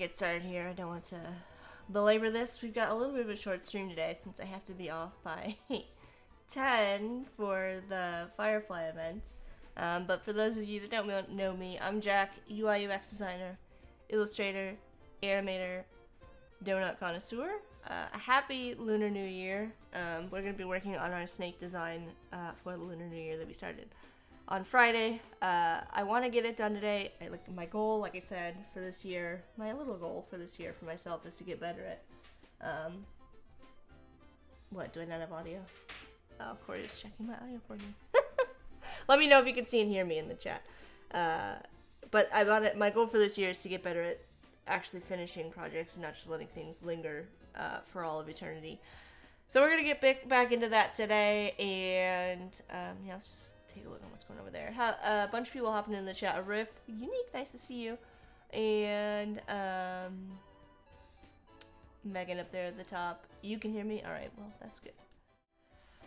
get started here. I don't want to belabor this. We've got a little bit of a short stream today since I have to be off by 10 for the Firefly event. But for those of you that don't know me, I'm Jack, UI UX designer, illustrator, animator, donut connoisseur. A happy Lunar New Year. We're going to be working on our snake design for the Lunar New Year that we started on Friday. I want to get it done today. My goal, like I said, for this year, my little goal for this year for myself is to get better at, what, do I not have audio? Oh, Corey was checking my audio for me. Let me know if you can see and hear me in the chat. But my goal for this year is to get better at actually finishing projects and not just letting things linger for all of eternity. So we're going to get back into that today, and yeah, let's just take a look at what's going on over there. A bunch of people hopping in the chat. Riff, Unique, nice to see you. And Megan up there at the top. You can hear me? Alright, well, that's good.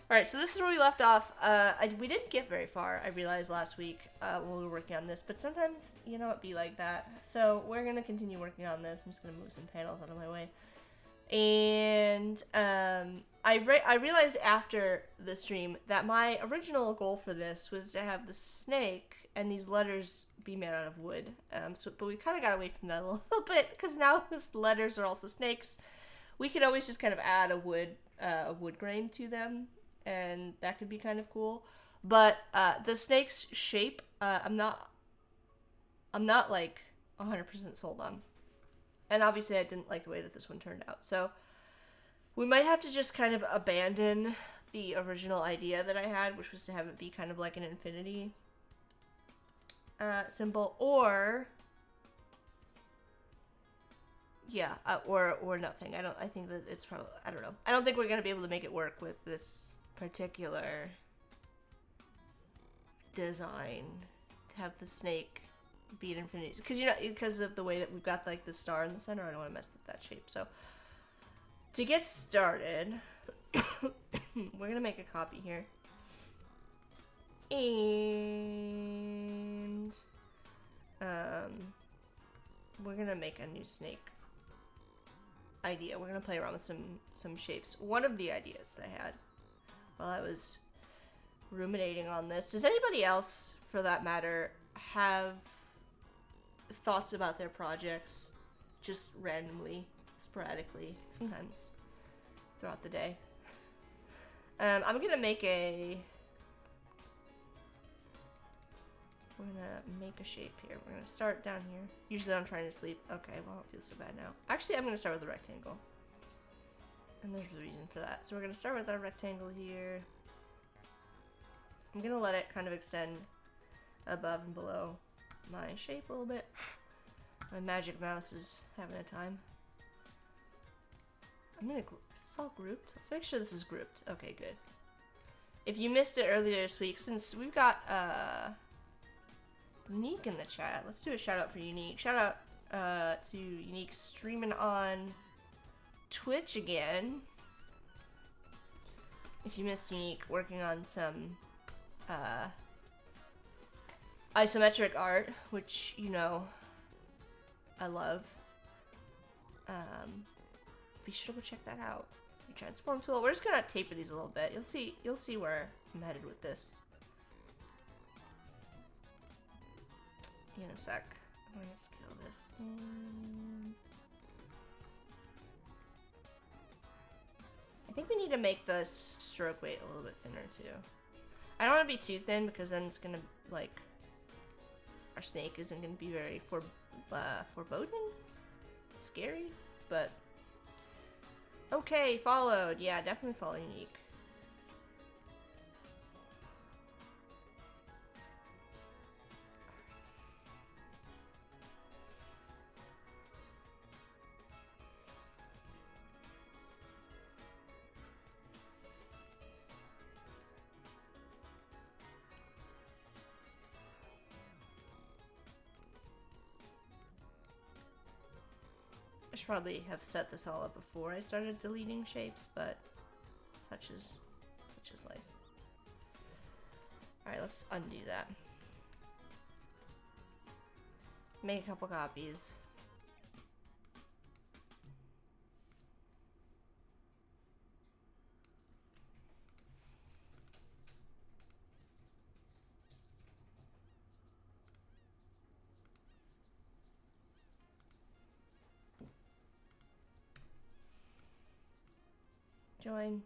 Alright, so this is where we left off. We didn't get very far, I realized last week when we were working on this, but sometimes, you know, it'd be like that. So we're going to continue working on this. I'm just going to move some panels out of my way. And I realized after the stream that my original goal for this was to have the snake and these letters be made out of wood. But we kind of got away from that a little bit because now the letters are also snakes. We could always just kind of add a wood grain to them, and that could be kind of cool. But the snake's shape, I'm not like 100% sold on. And obviously I didn't like the way that this one turned out. So we might have to just kind of abandon the original idea that I had, which was to have it be kind of like an infinity symbol, or yeah, or nothing. I think that it's probably, I don't know. I don't think we're gonna be able to make it work with this particular design to have the snake be an infinity, because of the way that we've got like the star in the center. I don't want to mess with that shape. So to get started, we're gonna make a copy here, and we're gonna make a new snake idea. We're gonna play around with some shapes. One of the ideas that I had while I was ruminating on this, does anybody else, for that matter, have thoughts about their projects just randomly, sporadically, sometimes throughout the day? We're gonna make a shape here. We're gonna start down here. Usually I'm trying to sleep. Okay, well, I don't feel so bad now. Actually, I'm gonna start with a rectangle, and there's a reason for that. So we're gonna start with our rectangle here. I'm gonna let it kind of extend above and below my shape a little bit. My magic mouse is having a time. Is this all grouped? Let's make sure this is grouped. Okay, good. If you missed it earlier this week, since we've got Unique in the chat, let's do a shout out for Unique. Shout out to Unique streaming on Twitch again. If you missed Unique, working on some isometric art, which, you know, I love. Be sure to go check that out. Your transform tool. We're just gonna taper these a little bit. You'll see where I'm headed with this in a sec. I'm gonna scale this. I think we need to make the stroke weight a little bit thinner too. I don't want to be too thin because then it's gonna, like, our snake isn't gonna be very foreboding, scary, but okay. Followed, yeah, definitely follow Unique. I should probably have set this all up before I started deleting shapes, but such is life. Alright, let's undo that. Make a couple copies. Join.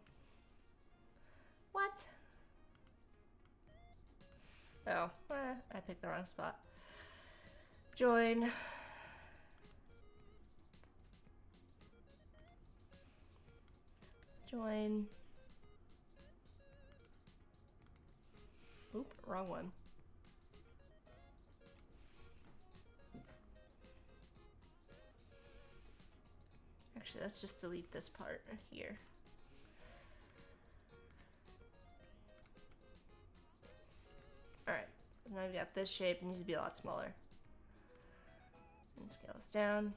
What? Oh, I picked the wrong spot. Join. Join. Oop, wrong one. Actually, let's just delete this part here. Alright, now we've got this shape. It needs to be a lot smaller. And scale this down.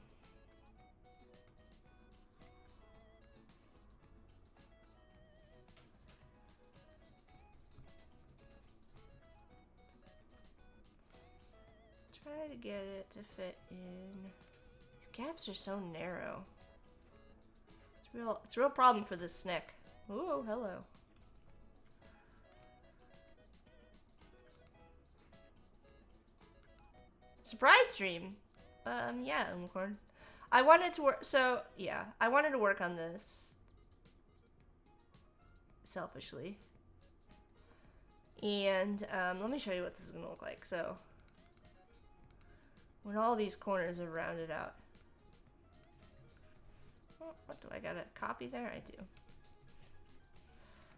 Try to get it to fit in. These gaps are so narrow. It's a real problem for this snick. Ooh, hello. Surprise stream. Yeah, unicorn. I wanted to work. So yeah, I wanted to work on this selfishly. And let me show you what this is gonna look like. So when all these corners are rounded out. Oh, what do I gotta copy there? I do.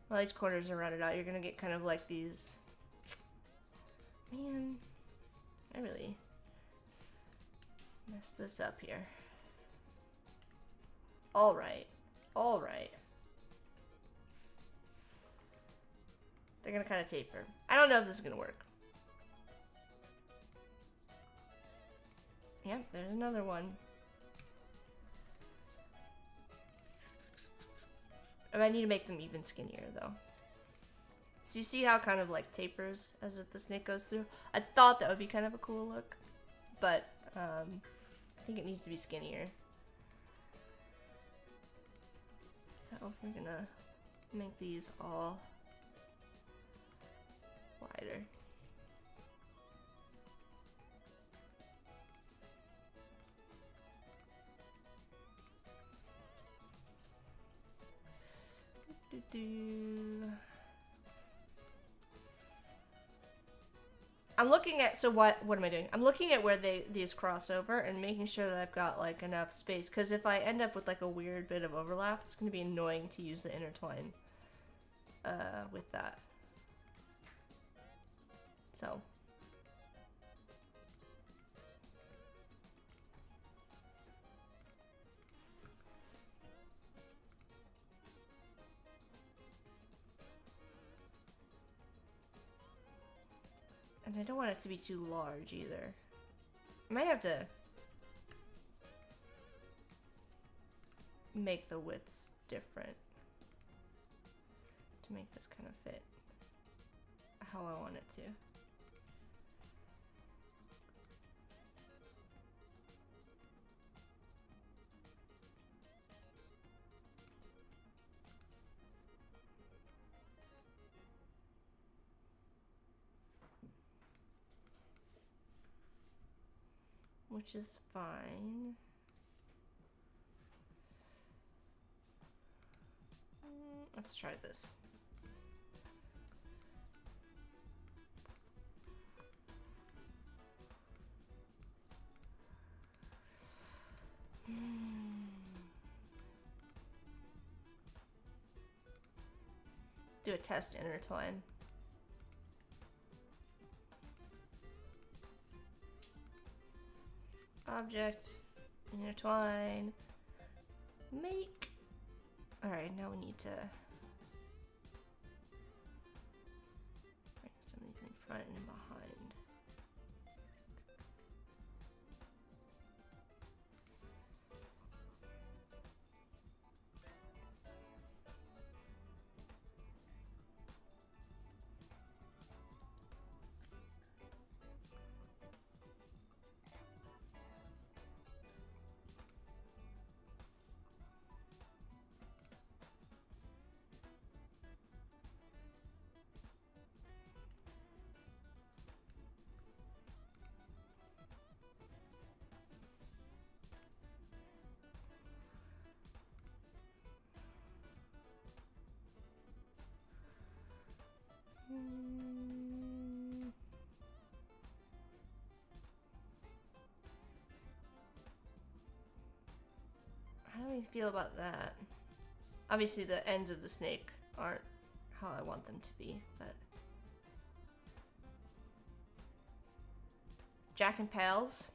When all these corners are rounded out, you're gonna get kind of like these. Man, I really messed this up here. Alright. Alright. They're gonna kind of taper. I don't know if this is gonna work. Yep, there's another one. I need to make them even skinnier though. So you see how it kind of like tapers as the snake goes through? I thought that would be kind of a cool look, but I think it needs to be skinnier. So we're gonna make these all wider. I'm looking at, so what am I doing? I'm looking at where these cross over and making sure that I've got like enough space, because if I end up with like a weird bit of overlap, it's going to be annoying to use the intertwine with that. So and I don't want it to be too large either. I might have to make the widths different to make this kind of fit how I want it to. Which is fine. Let's try this. Do a test intertwine. Object, intertwine, make. Alright, now we need to bring some of these in front and behind. feel about that. Obviously, the ends of the snake aren't how I want them to be, but... Jack and Pals.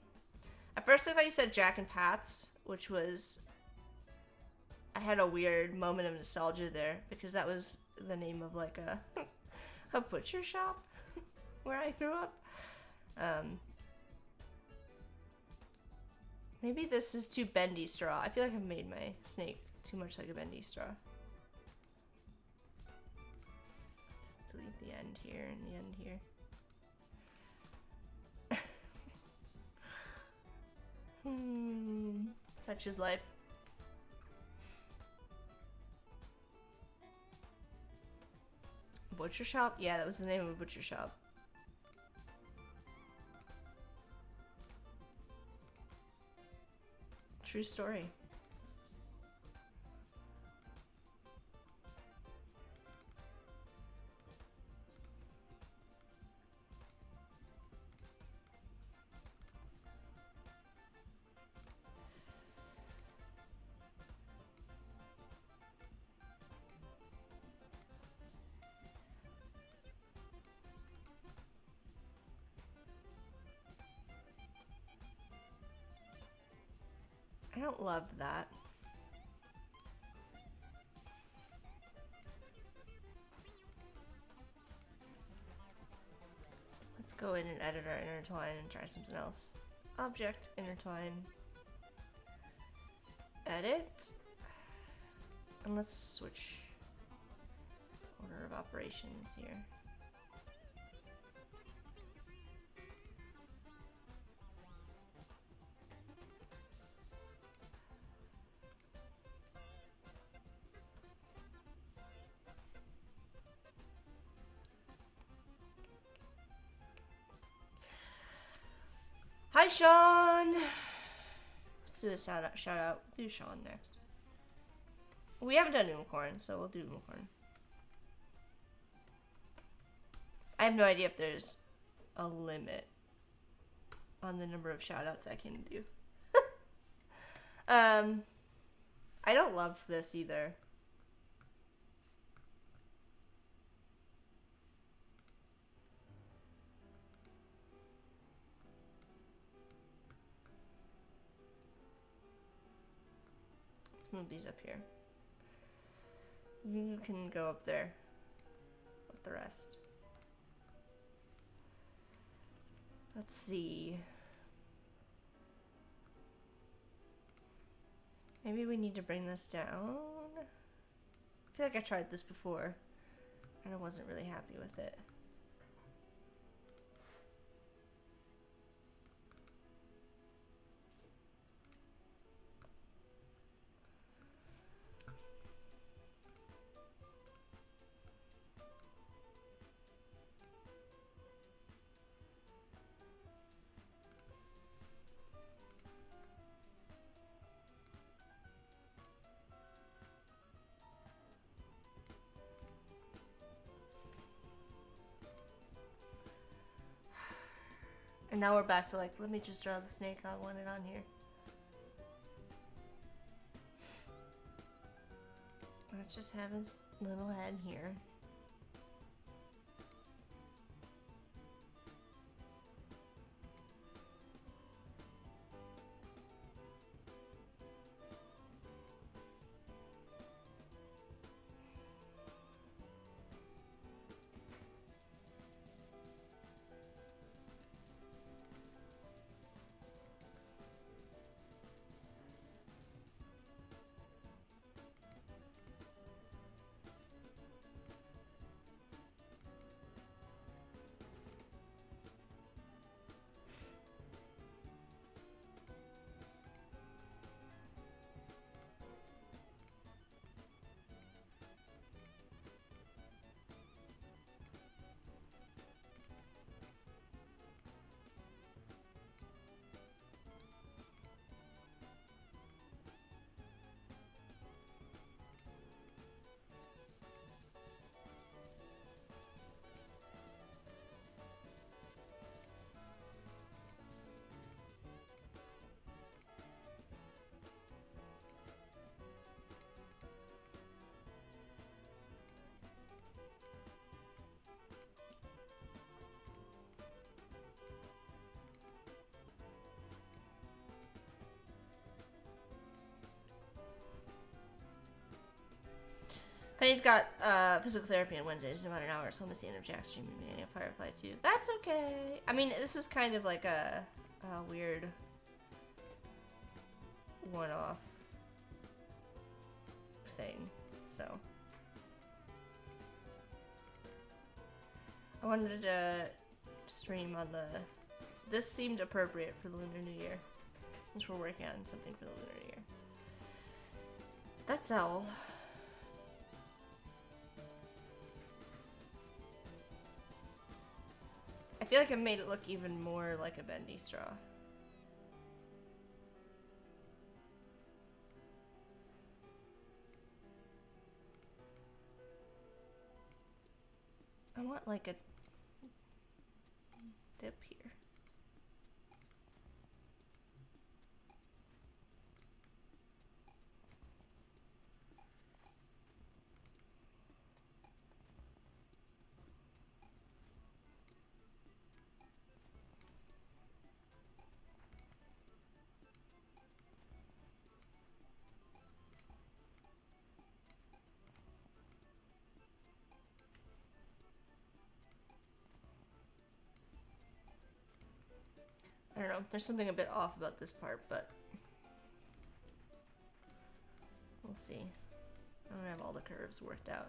At first I thought you said Jack and Pat's, which was... I had a weird moment of nostalgia there, because that was the name of like a butcher shop where I grew up. Maybe this is too bendy straw. I feel like I've made my snake too much like a bendy straw. Let's delete the end here and the end here. Such is life. Butcher shop? Yeah, that was the name of a butcher shop. True story. I don't love that. Let's go in and edit our intertwine and try something else. Object, intertwine, edit, and let's switch order of operations here. Hi, Sean! Let's do a shout out. We'll do Sean next. We haven't done unicorn, so we'll do unicorn. I have no idea if there's a limit on the number of shout outs I can do. I don't love this either. Let's move these up here. You can go up there with the rest. Let's see. Maybe we need to bring this down. I feel like I tried this before and I wasn't really happy with it. And now we're back to like, let me just draw the snake I wanted on here. Let's just have his little head here. Penny's got physical therapy on Wednesdays in about an hour, so I'll miss the end of Jack's stream and beginning of Firefly too. That's okay. I mean, this was kind of like a weird one-off thing, so I wanted to stream on the... This seemed appropriate for the Lunar New Year, since we're working on something for the Lunar New Year. That's all. I feel like I made it look even more like a bendy straw. I want like a dip here. I don't know, there's something a bit off about this part, but we'll see. I don't have all the curves worked out.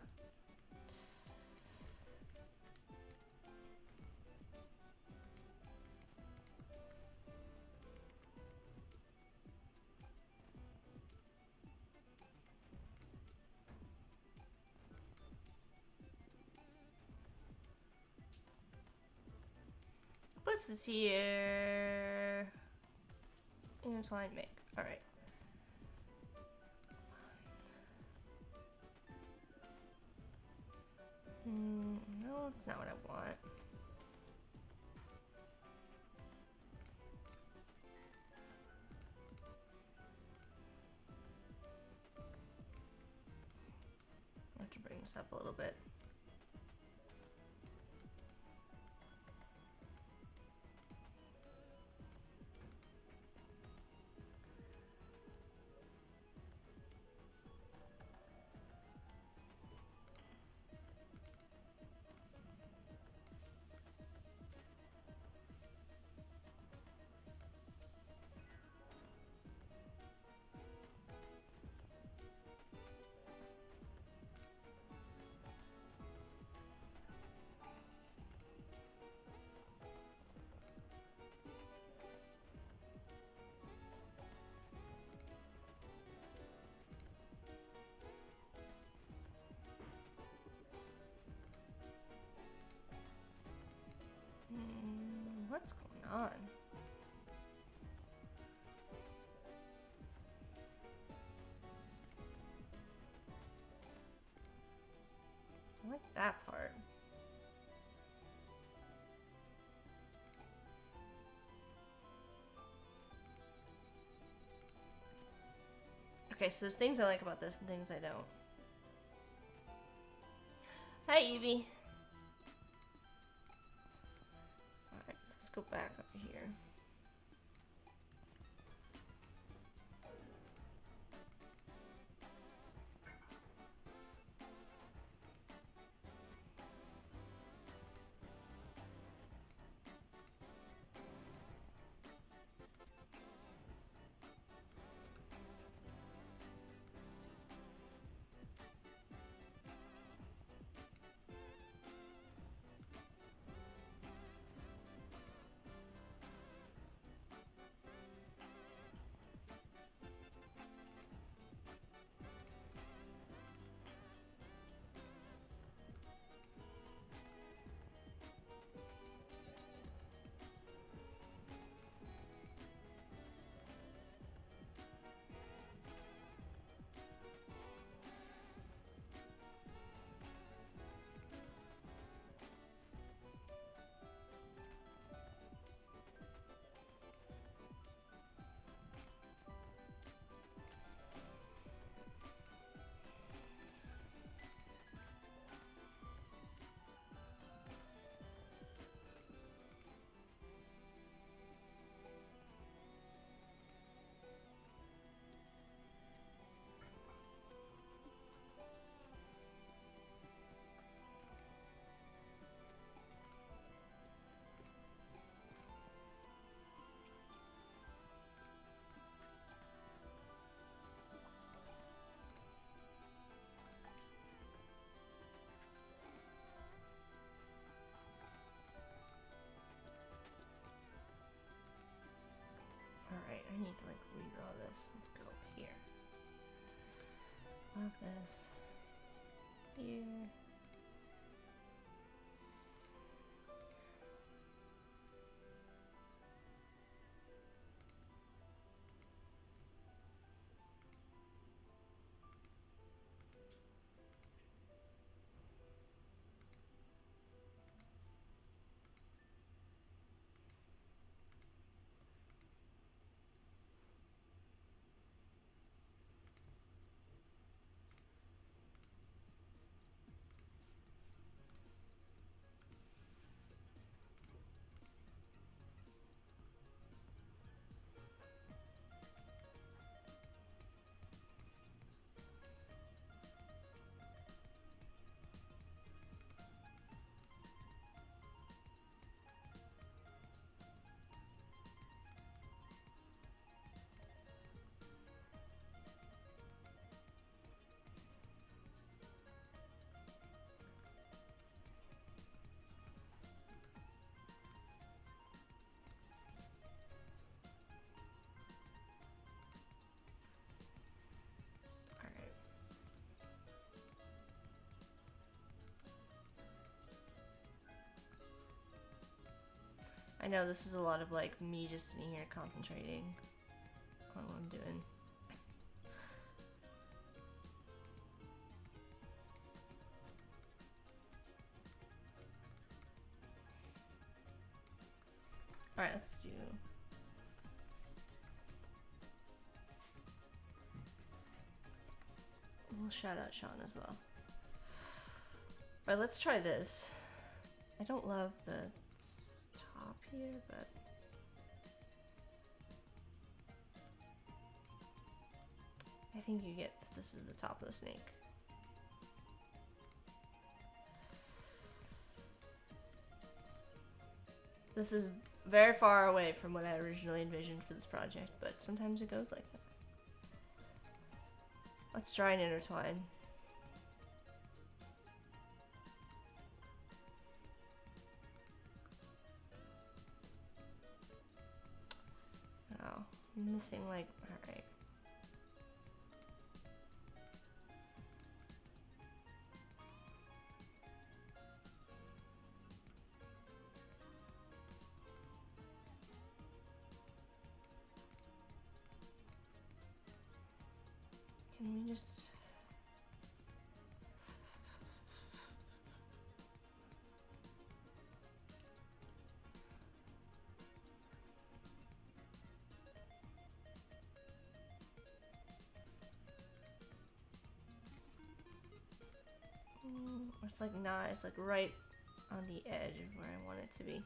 Bliss is here. Intertwine make. Alright. No, it's not what I want. I have to bring this up a little bit. What's going on? I like that part. Okay, so there's things I like about this and things I don't. Hi, Evie. Alright, so let's go back up here. this here. I know this is a lot of like me just sitting here concentrating on what I'm doing. Alright, let's do... We'll shout out Sean as well. Alright, let's try this. I don't love the top here, but... I think you get that this is the top of the snake. This is very far away from what I originally envisioned for this project, but sometimes it goes like that. Let's try and intertwine. Oh, I'm missing like, alright. Can we just... It's like not, it's like right on the edge of where I want it to be.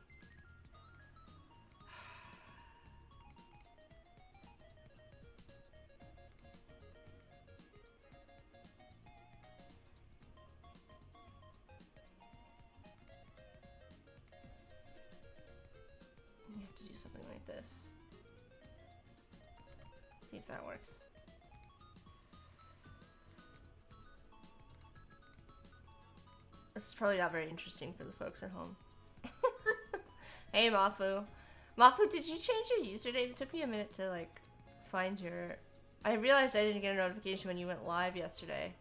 We have to do something like this. See if that works. This is probably not very interesting for the folks at home. Hey, Mafu. Mafu, did you change your username? It took me a minute to, like, find your... I realized I didn't get a notification when you went live yesterday.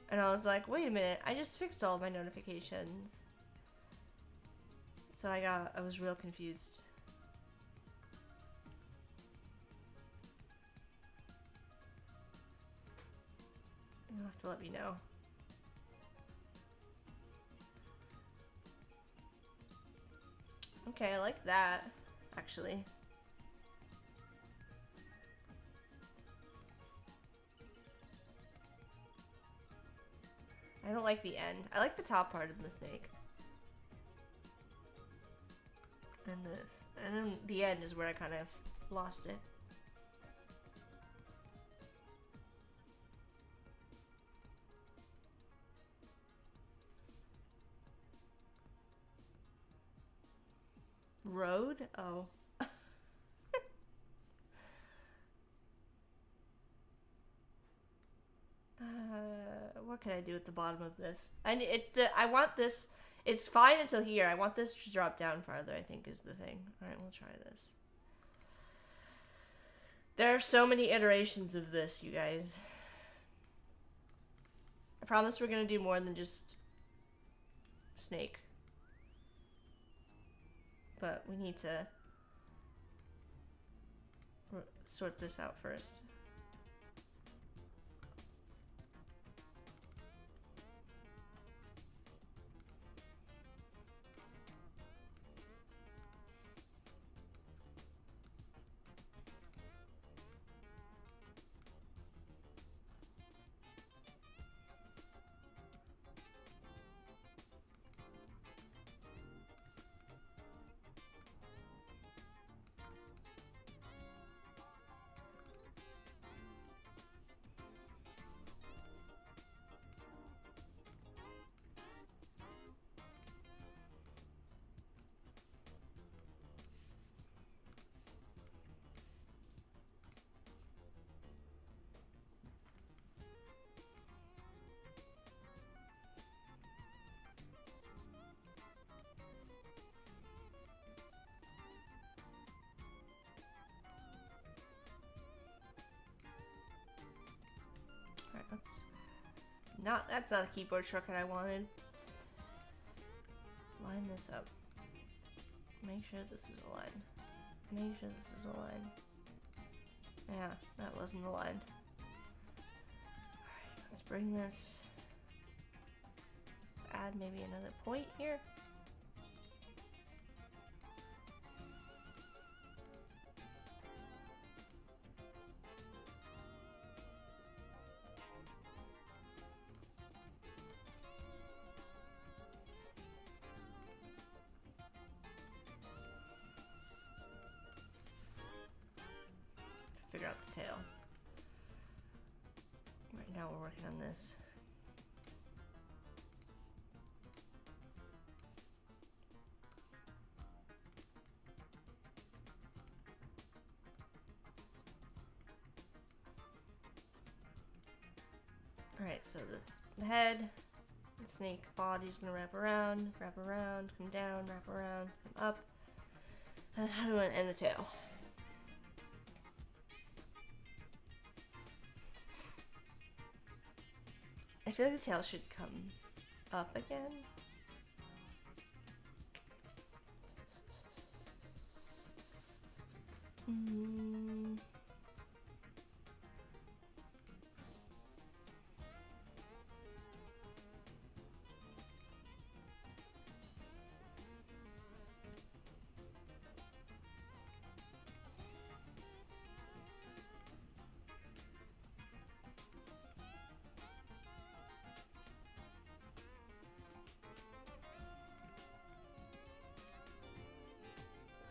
And I was like, wait a minute, I just fixed all my notifications. So I was real confused. You'll have to let me know. Okay, I like that, actually. I don't like the end. I like the top part of the snake. And this. And then the end is where I kind of lost it. Road? Oh. What can I do at the bottom of this? I want this, it's fine until here. I want this to drop down farther, I think is the thing. Alright, we'll try this. There are so many iterations of this, you guys. I promise we're gonna do more than just snake. But we need to sort this out first. Alright, that's not a keyboard shortcut I wanted. Line this up. Make sure this is aligned. Make sure this is aligned. Yeah, that wasn't aligned. Alright, let's bring this. Add maybe another point here. Figure out the tail. Right now we're working on this. Alright, so the head, the snake body's gonna wrap around, come down, wrap around, come up. And how do I end the tail? I feel like the tail should come up again.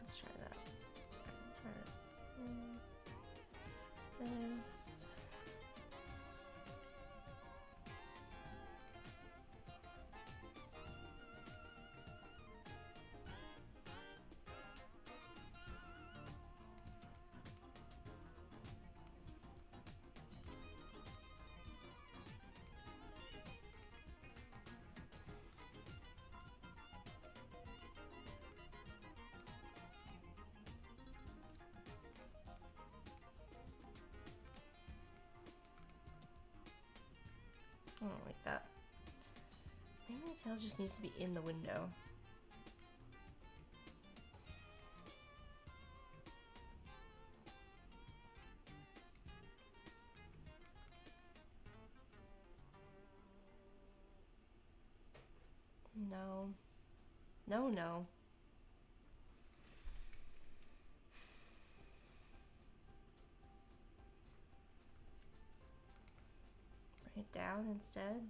Let's try that. Try this. I don't like that. Maybe the tail just needs to be in the window. No. No, no. Bring it down instead.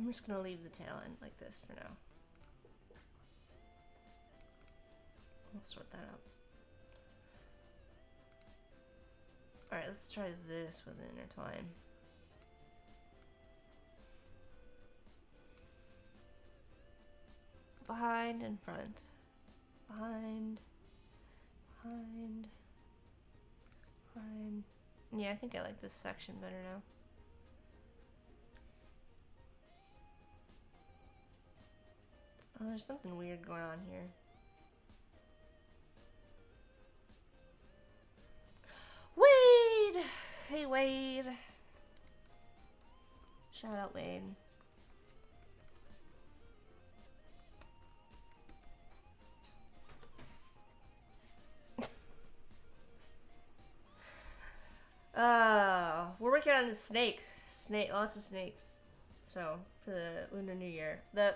I'm just gonna leave the tail end like this for now. We'll sort that out. Alright, let's try this with intertwine. Behind and front. Behind. Behind. Behind. Yeah, I think I like this section better now. Oh, there's something weird going on here. Wade! Hey, Wade. Shout out, Wade. We're working on the snake. Lots of snakes. So, for the Lunar New Year. The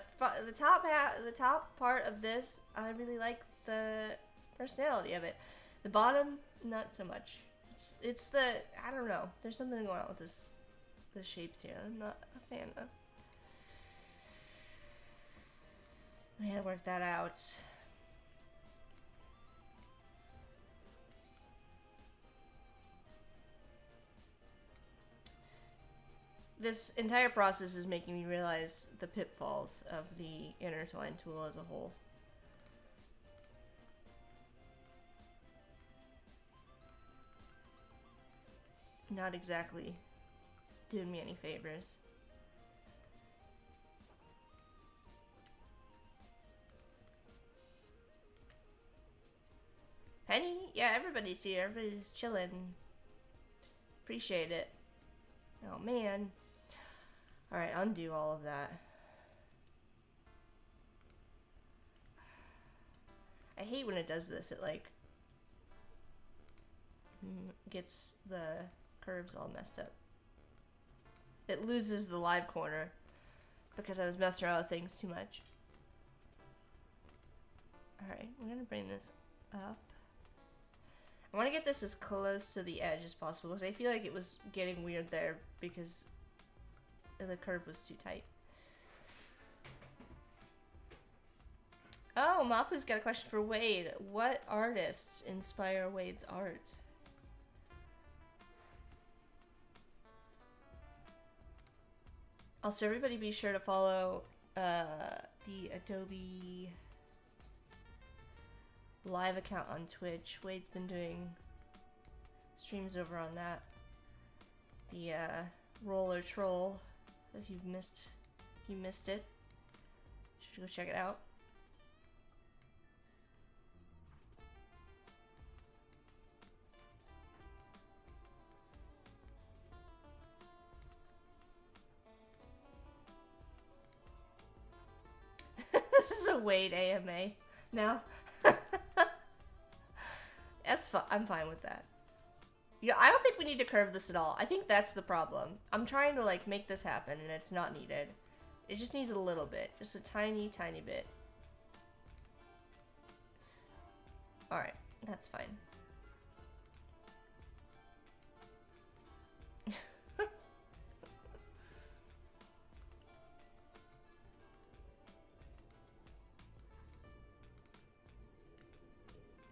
top part of this, I really like the personality of it. The bottom, not so much. It's the, I don't know. There's something going on with the shapes here. I'm not a fan of. We had to work that out. This entire process is making me realize the pitfalls of the intertwine tool as a whole. Not exactly doing me any favors. Penny? Yeah, everybody's here. Everybody's chilling. Appreciate it. Oh, man. Alright, undo all of that. I hate when it does this. It, like, gets the curves all messed up. It loses the live corner because I was messing around with things too much. Alright, we're gonna bring this up. I want to get this as close to the edge as possible because I feel like it was getting weird there because the curve was too tight. Oh, Mapu's got a question for Wade. What artists inspire Wade's art? Also, everybody be sure to follow the Adobe Live account on Twitch. Wade's been doing streams over on that. The Roller Troll. If you missed it, you should go check it out. This is a Wade AMA now. That's fine. I'm fine with that. Yeah, I don't think we need to curve this at all. I think that's the problem. I'm trying to like make this happen and it's not needed. It just needs a little bit. Just a tiny, tiny bit. Alright, that's fine.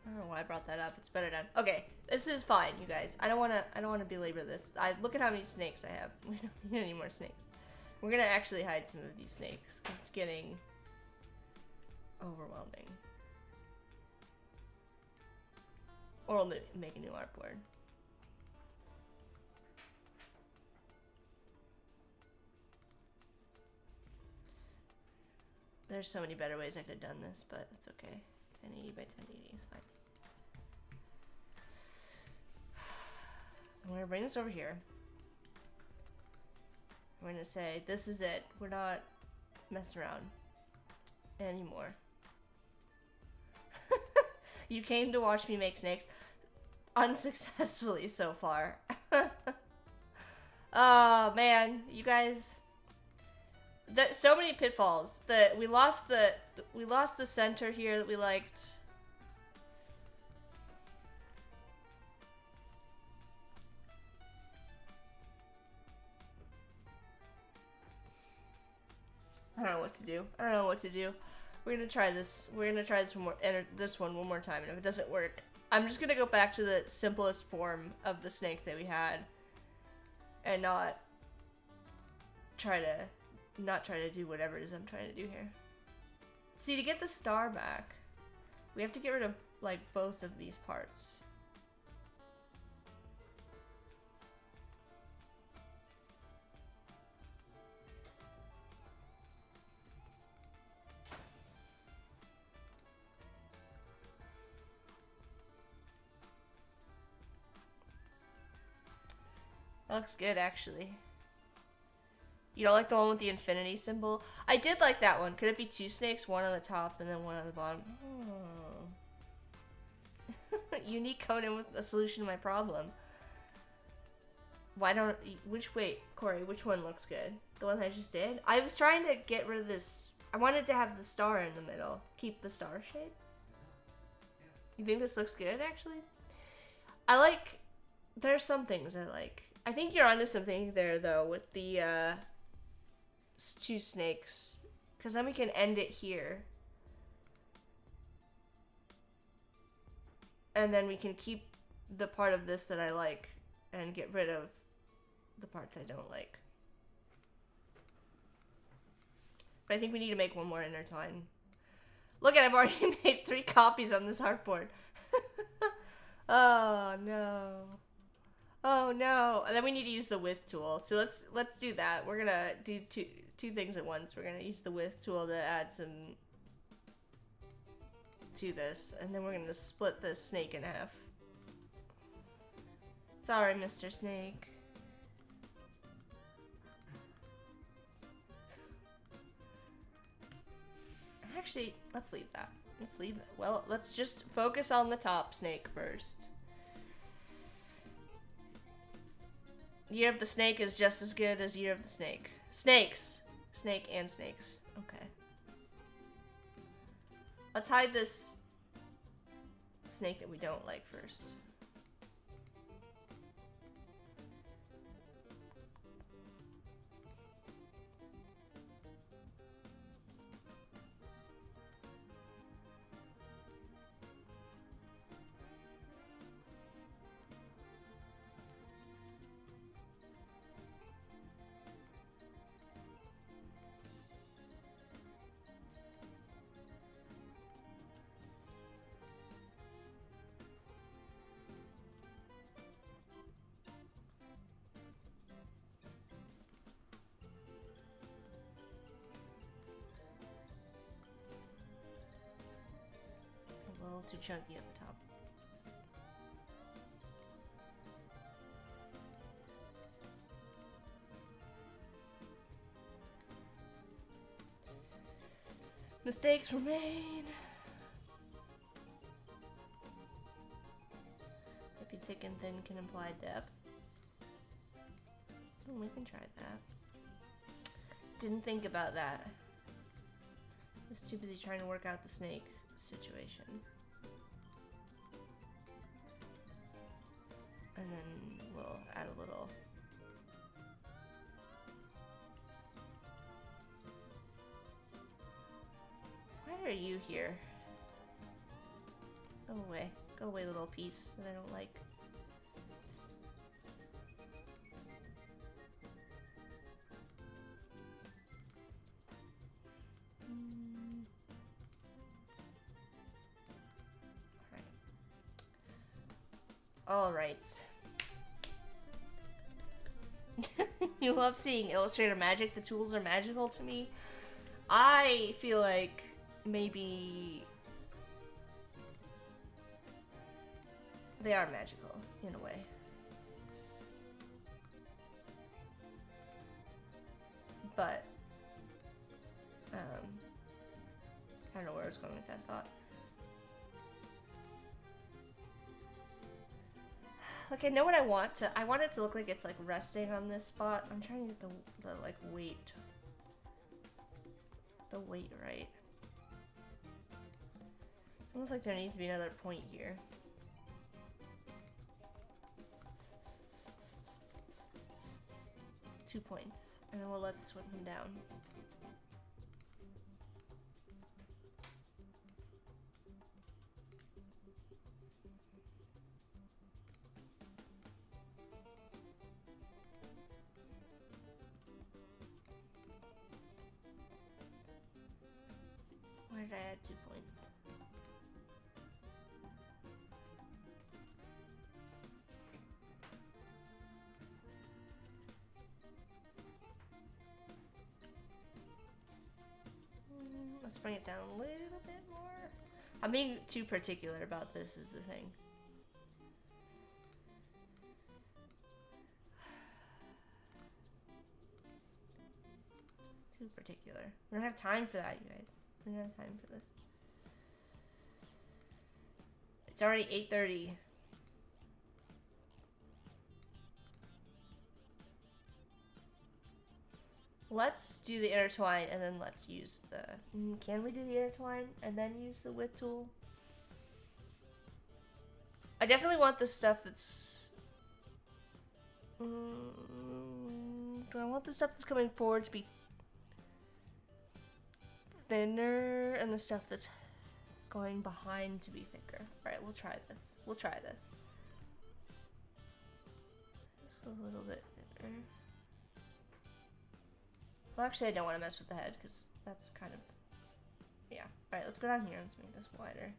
I don't know why I brought that up. It's better done. Okay, this is fine, you guys. I don't wanna belabor this. Look at how many snakes I have. We don't need any more snakes. We're gonna actually hide some of these snakes because it's getting overwhelming. Or we'll make a new artboard. There's so many better ways I could have done this, but it's okay. 1080 by 1080 is fine. I'm gonna bring this over here. I'm gonna say, this is it. We're not messing around anymore. You came to watch me make snakes. Unsuccessfully so far. Oh man, you guys. There's so many pitfalls that we lost the center here that we liked. don't know what to do. I don't know what to do. We're gonna try this. We're gonna try this one more time, and if it doesn't work, I'm just gonna go back to the simplest form of the snake that we had, and not try to do whatever it is I'm trying to do here. See, to get the star back, we have to get rid of like both of these parts. That looks good, actually. You don't like the one with the infinity symbol? I did like that one. Could it be two snakes? One on the top and then one on the bottom. Oh. Unique Conan with a solution to my problem. Why don't... Wait, Corey, which one looks good? The one I just did? I was trying to get rid of this... I wanted to have the star in the middle. Keep the star shape. You think this looks good, actually? I like... There's some things I like. I think you're onto something there, though, with the two snakes. Because then we can end it here. And then we can keep the part of this that I like and get rid of the parts I don't like. But I think we need to make one more intertwine. Look at it, I've already made 3 copies on this artboard. Oh, no. Oh no! And then we need to use the width tool. So let's do that. We're gonna do two things at once. We're gonna use the width tool to add some to this, and then we're gonna split this snake in half. Sorry, Mr. Snake. Actually, let's leave that. Let's leave it. Well, let's just focus on the top snake first. Year of the Snake is just as good as Year of the Snake. Snakes! Snake and snakes. Okay. Let's hide this snake that we don't like first. Too chunky at the top. Mistakes were made. Maybe thick and thin can imply depth. Oh, we can try that. Didn't think about that. Was too busy trying to work out the snake situation. And then we'll add a little. Why are you here? Go away. Go away, little piece that I don't like. All right. You love seeing Illustrator magic. The tools are magical to me. I feel like maybe they are magical in a way. But I don't know where I was going with that thought. Like, I know what I want to. I want it to look like it's like resting on this spot. I'm trying to get the like weight. The weight right. It's almost like there needs to be another point here. Two points. And then we'll let this one come down. Let's bring it down a little bit more. I'm being too particular about this is the thing. Too particular. We don't have time for that, you guys. We don't have time for this. It's already 8:30. Let's do the intertwine and then let's use the... Can we do the intertwine and then use the width tool? I definitely want the stuff that's... do I want the stuff that's coming forward to be thinner and the stuff that's going behind to be thicker? Alright, we'll try this. We'll try this. Just a little bit thinner. Well, actually, I don't want to mess with the head because that's kind of... Yeah. Alright, let's go down here. Let's make this wider.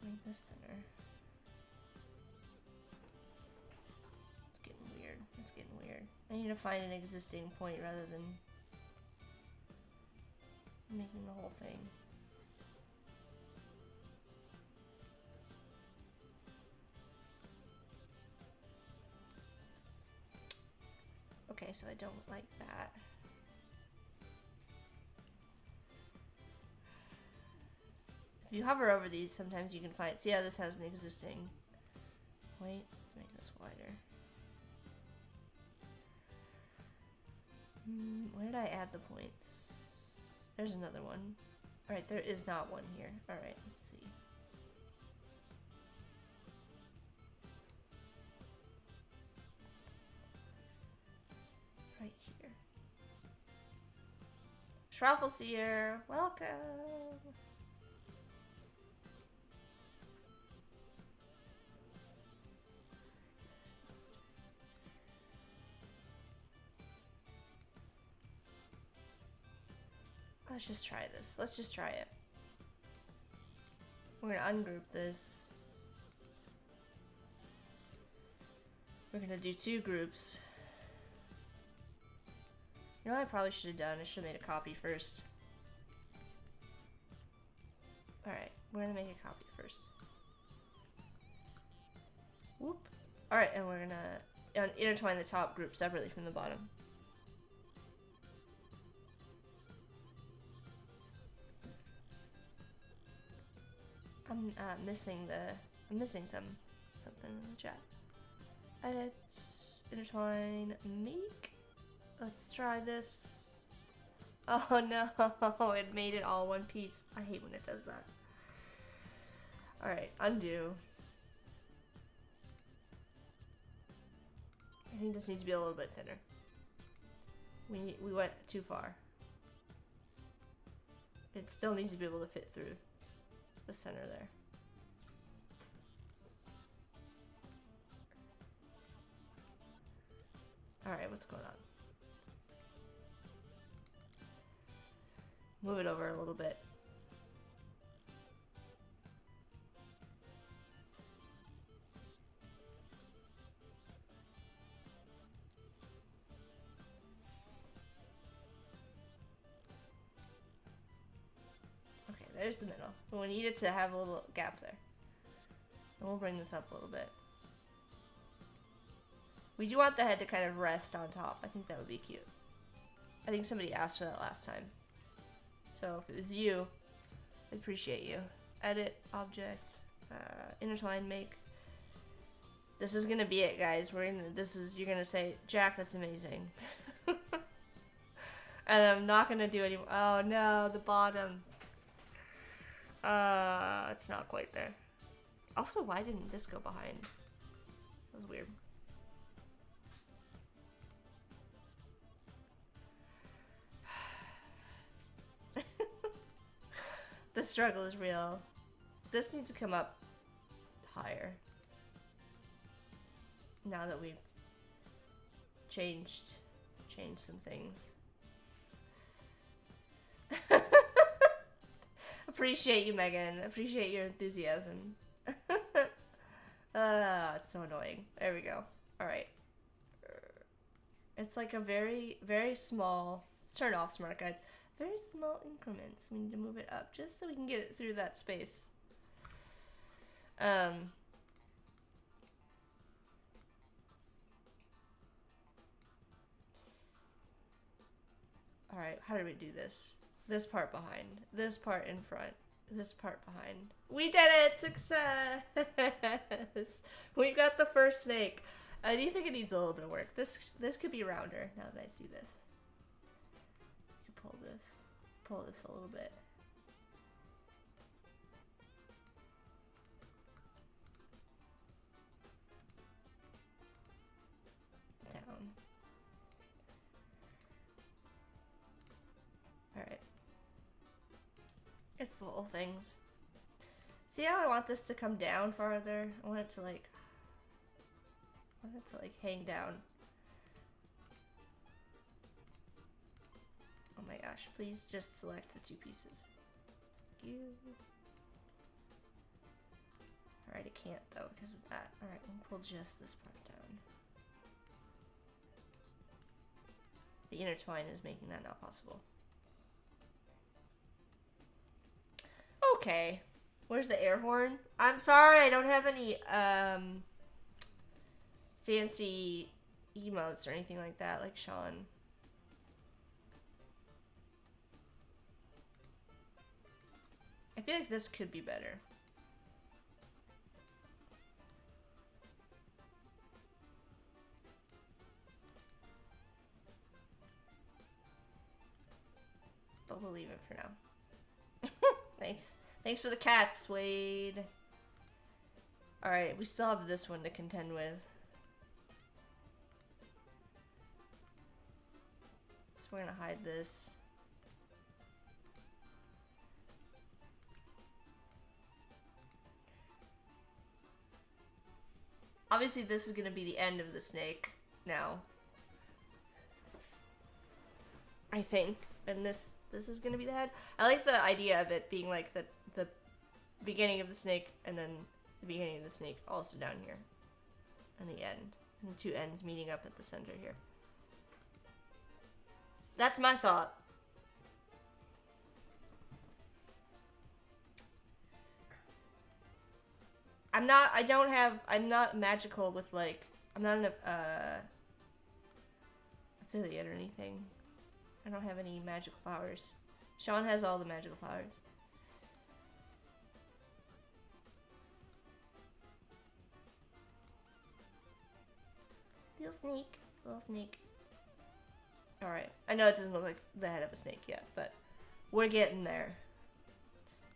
Make this thinner. It's getting weird. It's getting weird. I need to find an existing point rather than making the whole thing. Okay, so I don't like that. If you hover over these, sometimes you can find... See how this has an existing... Wait, let's make this wider. Where did I add the points? There's another one. Alright, there is not one here. Alright, let's see. Right here. Shruffle's here! Welcome! Let's just try this. Let's just try it. We're gonna ungroup this. We're gonna do 2 groups. You know what I probably should have done? I should have made a copy first. Alright, we're gonna make a copy first. Whoop. Alright, and we're gonna intertwine the top group separately from the bottom. I'm missing something in the chat. Edit, intertwine, make. Let's try this. Oh no, it made it all one piece. I hate when it does that. Alright, undo. I think this needs to be a little bit thinner. We went too far. It still needs to be able to fit through the center there. Alright, what's going on? Move it over a little bit. Okay, there's the middle. But we need it to have a little gap there. And we'll bring this up a little bit. We do want the head to kind of rest on top. I think that would be cute. I think somebody asked for that last time. So if it was you, I appreciate you. Edit, object, intertwine, make. This is gonna be it, guys. You're gonna say, Jack, that's amazing. And I'm not gonna do any. Oh no, the bottom. It's not quite there. Also, why didn't this go behind? That was weird. The struggle is real. This needs to come up higher. Now that we've changed some things. Appreciate you, Megan. Appreciate your enthusiasm. It's so annoying. There we go. Alright. It's like a very, very small Let's turn off smart guides. Very small increments. We need to move it up just so we can get it through that space. Alright, how do we do this? This part behind, this part in front, this part behind. We did it! Success! We've got the first snake. I do think it needs a little bit of work. This could be rounder now that I see this. You pull this a little bit. Down. Alright. It's little things. See how I want this to come down farther? I want it to like hang down. Oh my gosh, please just select the two pieces. Thank you. Alright, I can't though because of that. Alright, we'll pull just this part down. The intertwine is making that not possible. Okay. Where's the air horn? I'm sorry, I don't have any fancy emotes or anything like that, like Sean. I feel like this could be better. But we'll leave it for now. Thanks. Thanks for the cats, Wade. Alright, we still have this one to contend with. So we're gonna hide this. Obviously this is gonna be the end of the snake now. I think. And this is gonna be the head. I like the idea of it being like the beginning of the snake and then the beginning of the snake also down here. And the end. And the two ends meeting up at the center here. That's my thought. I'm not magical with like, I'm not an affiliate or anything. I don't have any magical powers. Sean has all the magical powers. Little snake. Little snake. Alright. I know it doesn't look like the head of a snake yet, but we're getting there.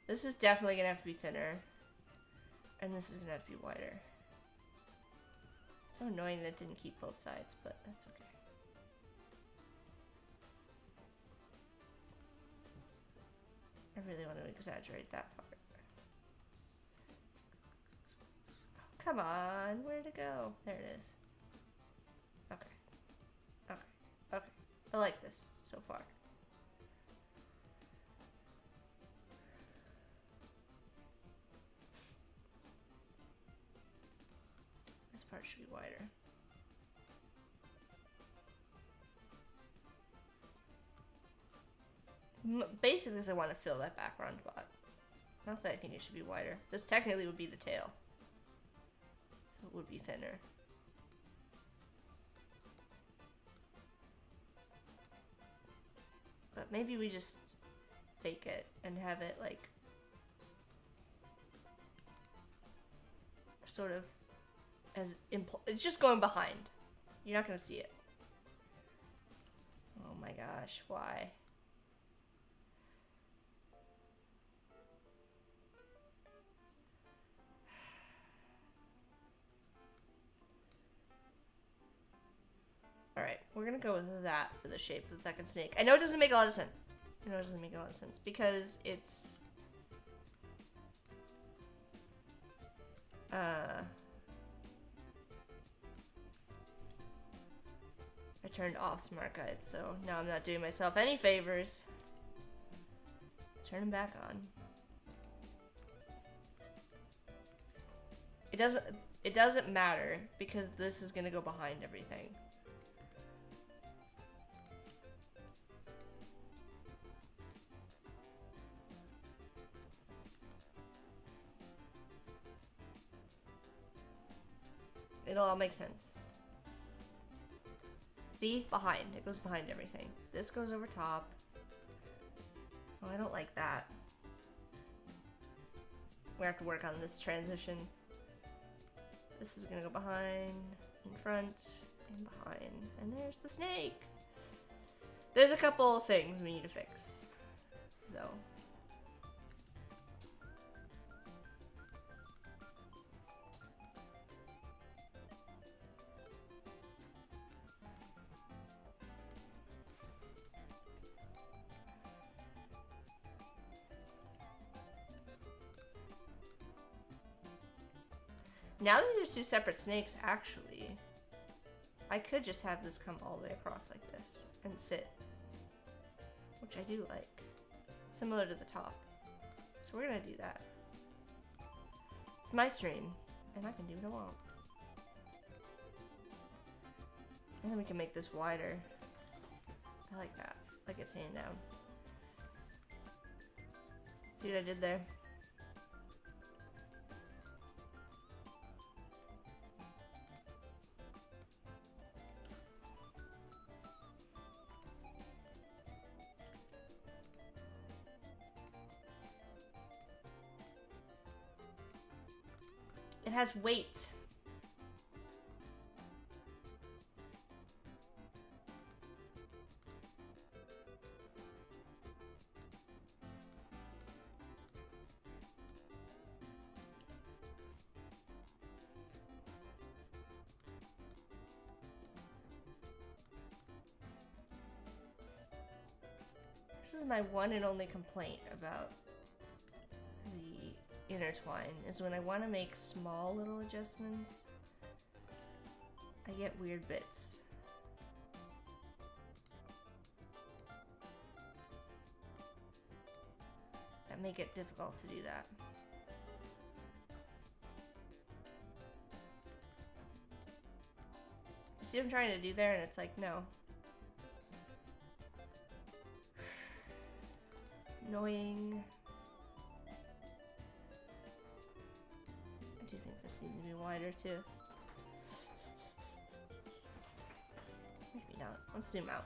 This is definitely gonna have to be thinner. And this is gonna have to be wider. It's so annoying that it didn't keep both sides, but that's okay. I really want to exaggerate that part. Oh, come on, where'd it go? There it is. Okay. Okay. Okay. I like this so far. This part should be wider. Basically, I want to fill that background spot. Not that I think it should be wider. This technically would be the tail. So it would be thinner. But maybe we just fake it and have it like sort of as it's just going behind. You're not gonna see it. Oh my gosh, why? Alright, we're gonna go with that for the shape of the second snake. I know it doesn't make a lot of sense. I know it doesn't make a lot of sense because it's I turned off smart guides, so now I'm not doing myself any favors. Let's turn them back on. It doesn't matter because this is gonna go behind everything. It'll all make sense. See? Behind. It goes behind everything. This goes over top. Oh, I don't like that. We have to work on this transition. This is gonna go behind, in front, and behind. And there's the snake! There's a couple of things we need to fix, though. Now that there's two separate snakes, actually, I could just have this come all the way across like this and sit, which I do like, similar to the top. So we're gonna do that. It's my stream, and I can do what I want. And then we can make this wider. I like that, like it's hanging down. See what I did there? It has weight. This is my one and only complaint about the intertwine, is when I want to make small little adjustments, I get weird bits. That make it difficult to do that. You see what I'm trying to do there, and it's like, no. Annoying. I do think this needs to be wider too. Maybe not. Let's zoom out.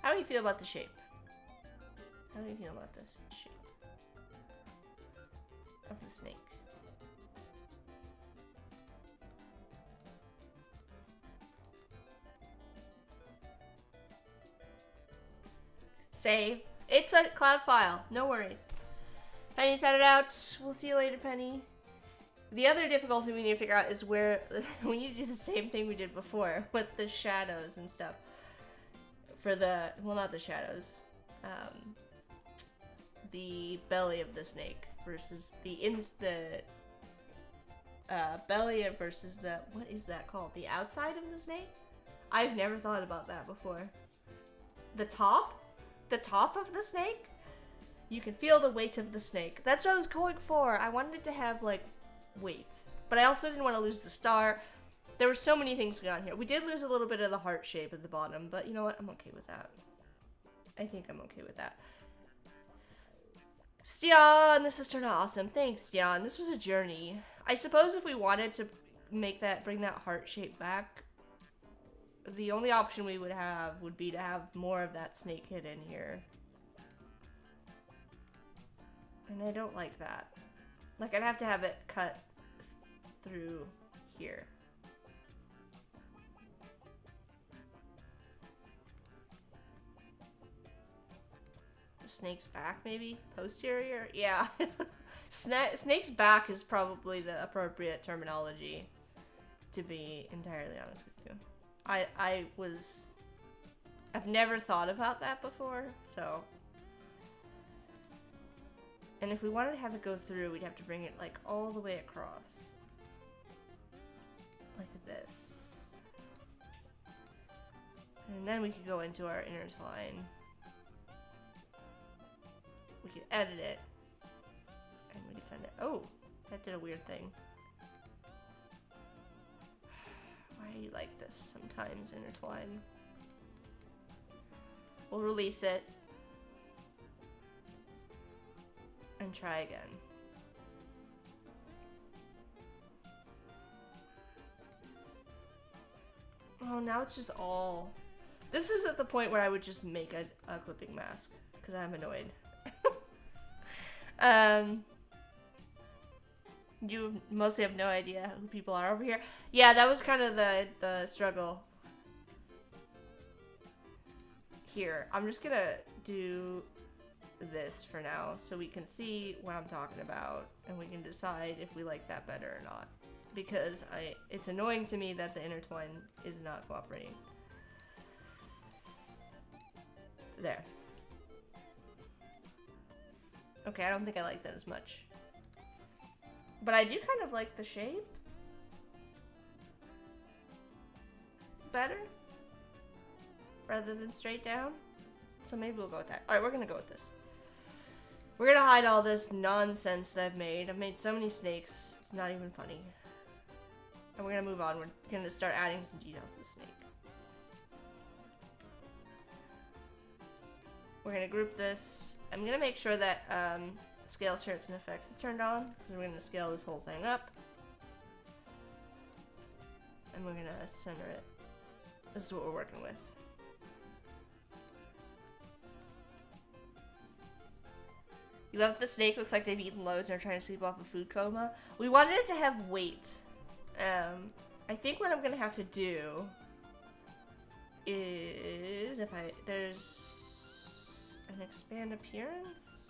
How do you feel about the shape? How do you feel about this shape of the snake? Save. It's a cloud file. No worries. Penny's had it out. We'll see you later, Penny. The other difficulty we need to figure out is where we need to do the same thing we did before with the shadows and stuff. For the, well, not the shadows. The belly of the snake versus the belly versus the, what is that called? The outside of the snake? I've never thought about that before. The top? The top of the snake? You can feel the weight of the snake. That's what I was going for. I wanted it to have, like, weight. But I also didn't want to lose the star. There were so many things going on here. We did lose a little bit of the heart shape at the bottom, but you know what? I'm okay with that. I think I'm okay with that. Stian, this has turned out awesome. Thanks, Stian. This was a journey. I suppose if we wanted to make that, bring that heart shape back, the only option we would have would be to have more of that snake hidden here. And I don't like that. Like, I'd have to have it cut through here. The snake's back, maybe? Posterior? Yeah. Snake's back is probably the appropriate terminology, to be entirely honest with you. I've never thought about that before, so. And if we wanted to have it go through, we'd have to bring it like all the way across. Like this. And then we could go into our intertwine. We could edit it. And we could send it. Oh, that did a weird thing. Why are you like this sometimes, intertwine? We'll release it. and try again. Oh, now it's just all... This is at the point where I would just make a clipping mask, because I'm annoyed. You mostly have no idea who people are over here. Yeah, that was kind of the struggle. Here, I'm just gonna do this for now, so we can see what I'm talking about, and we can decide if we like that better or not. Because it's annoying to me that the intertwine is not cooperating. There. Okay, I don't think I like that as much. But I do kind of like the shape better rather than straight down. So maybe we'll go with that. Alright, we're gonna go with this. We're gonna hide all this nonsense that I've made. I've made so many snakes, it's not even funny. And we're gonna move on. We're gonna start adding some details to the snake. We're gonna group this. I'm gonna make sure that scale shapes and effects is turned on, because we're gonna scale this whole thing up. And we're gonna center it. This is what we're working with. You love that the snake looks like they've eaten loads and are trying to sleep off a food coma. We wanted it to have weight. I think what I'm gonna have to do is there's an expand appearance.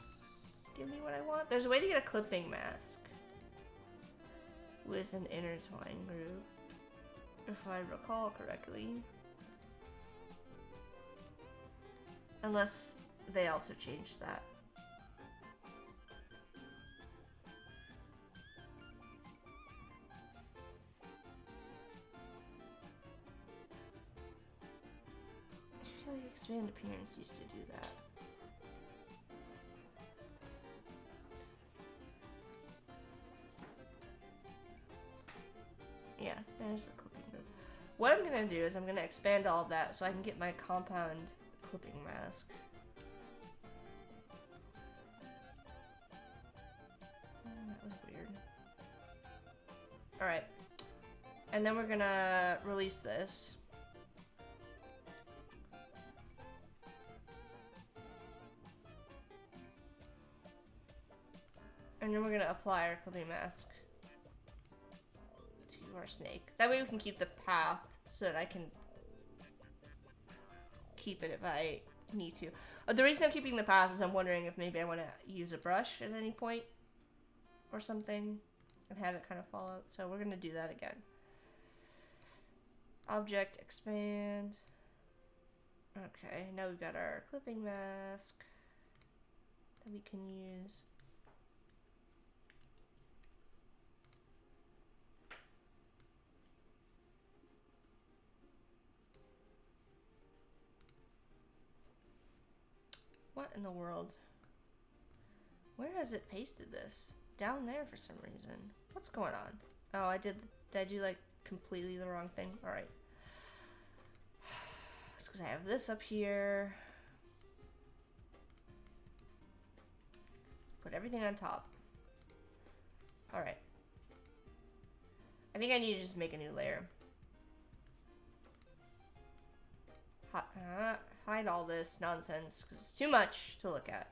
Give me what I want. There's a way to get a clipping mask with an intertwine group, if I recall correctly. Unless they also changed that. I feel like expand appearance used to do that. Yeah, there's the clipping group. What I'm gonna do is I'm gonna expand all of that so I can get my compound clipping mask. Oh, that was weird. Alright. And then we're gonna release this. And then we're gonna apply our clipping mask to our snake. That way we can keep the path so that I can keep it if I need to. The reason I'm keeping the path is I'm wondering if maybe I want to use a brush at any point or something and have it kind of fall out. So we're gonna do that again. Object, expand. Okay, now we've got our clipping mask that we can use. What in the world? Where has it pasted this? Down there for some reason. What's going on? Oh, did I do like completely the wrong thing? Alright. It's because I have this up here. Put everything on top. Alright. I think I need to just make a new layer. Hide all this nonsense because it's too much to look at.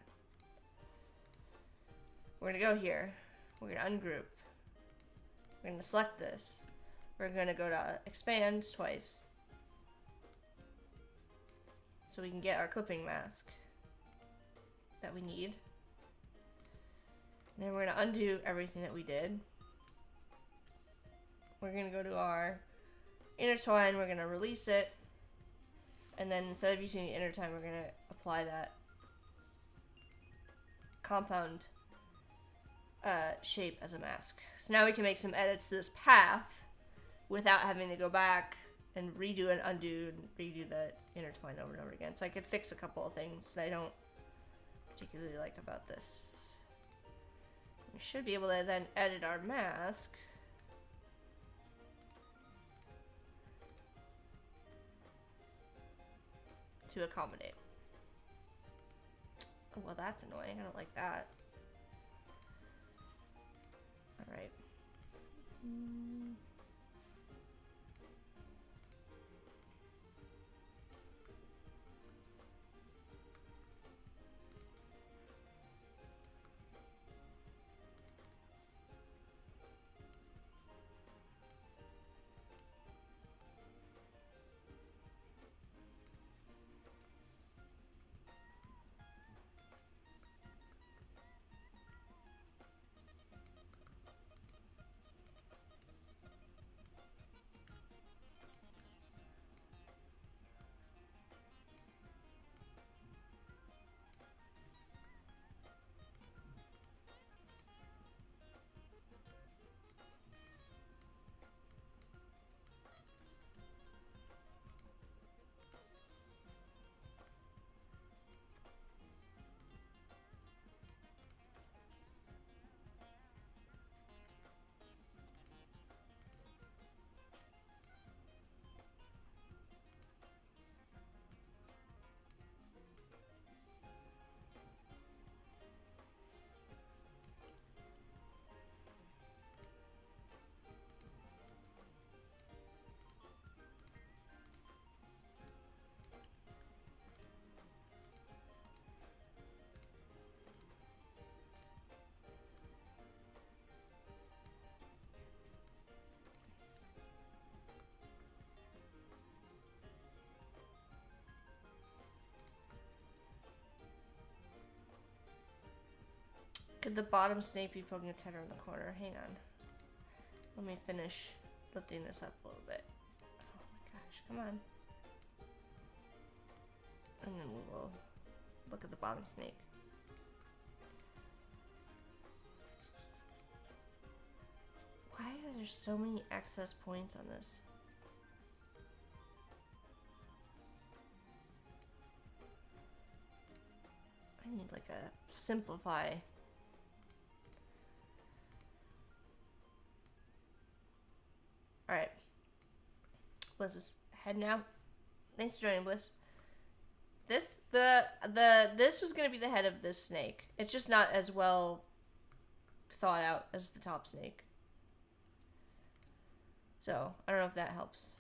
We're gonna go here. We're gonna ungroup. We're gonna select this. We're gonna go to expand twice so we can get our clipping mask that we need. And then we're gonna undo everything that we did. We're gonna go to our intertwine. We're gonna release it. And then instead of using the intertwine, we're gonna apply that compound shape as a mask. So now we can make some edits to this path without having to go back and redo and undo and redo the intertwine over and over again. So I could fix a couple of things that I don't particularly like about this. We should be able to then edit our mask. To accommodate. Oh, well, that's annoying. I don't like that. Could the bottom snake be poking its head around the corner? Hang on. Let me finish lifting this up a little bit. Oh my gosh, come on. And then we will look at the bottom snake. Why are there so many excess points on this? I need like a simplify. Alright. Bliss is heading out. Thanks for joining, Bliss. This was gonna be the head of this snake. It's just not as well thought out as the top snake. So I don't know if that helps.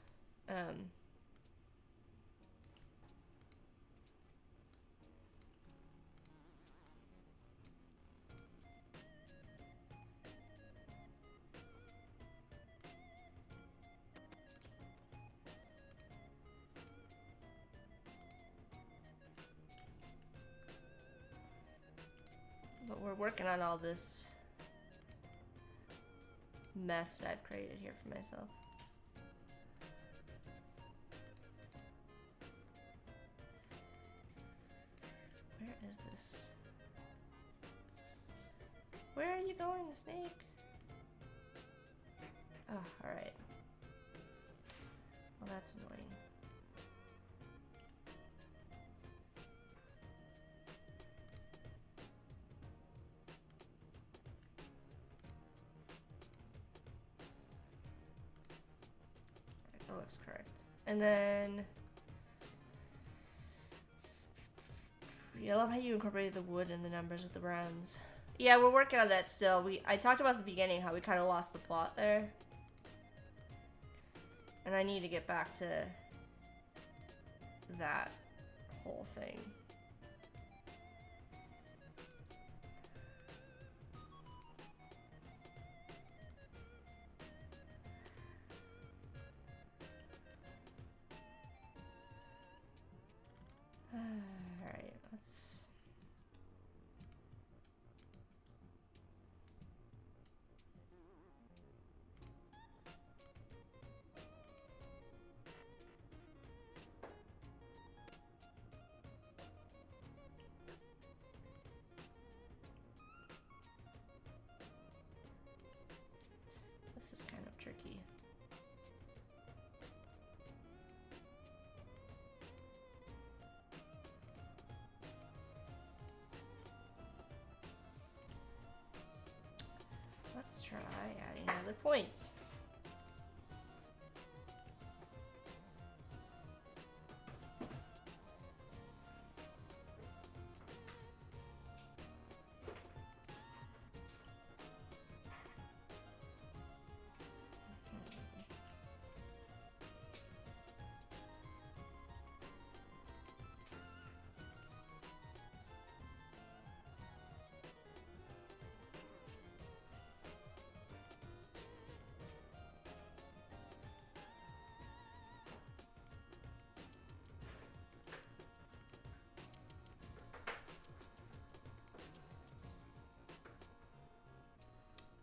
But we're working on all this mess that I've created here for myself. Where is this? Where are you going, snake? Oh, alright. Well, that's annoying. That looks correct. And then I love how you incorporated the wood and the numbers with the browns. Yeah, we're working on that still. I talked about at the beginning how we kind of lost the plot there. And I need to get back to that whole thing. Alright, let's... This is kind of tricky. Let's try adding another point.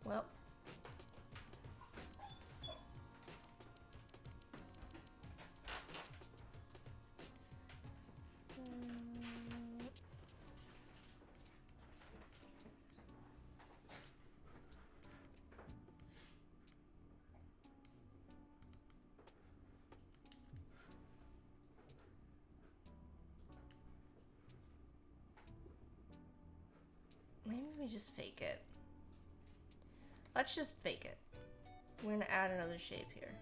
Well, maybe we just fake it. Let's just fake it. We're gonna add another shape here.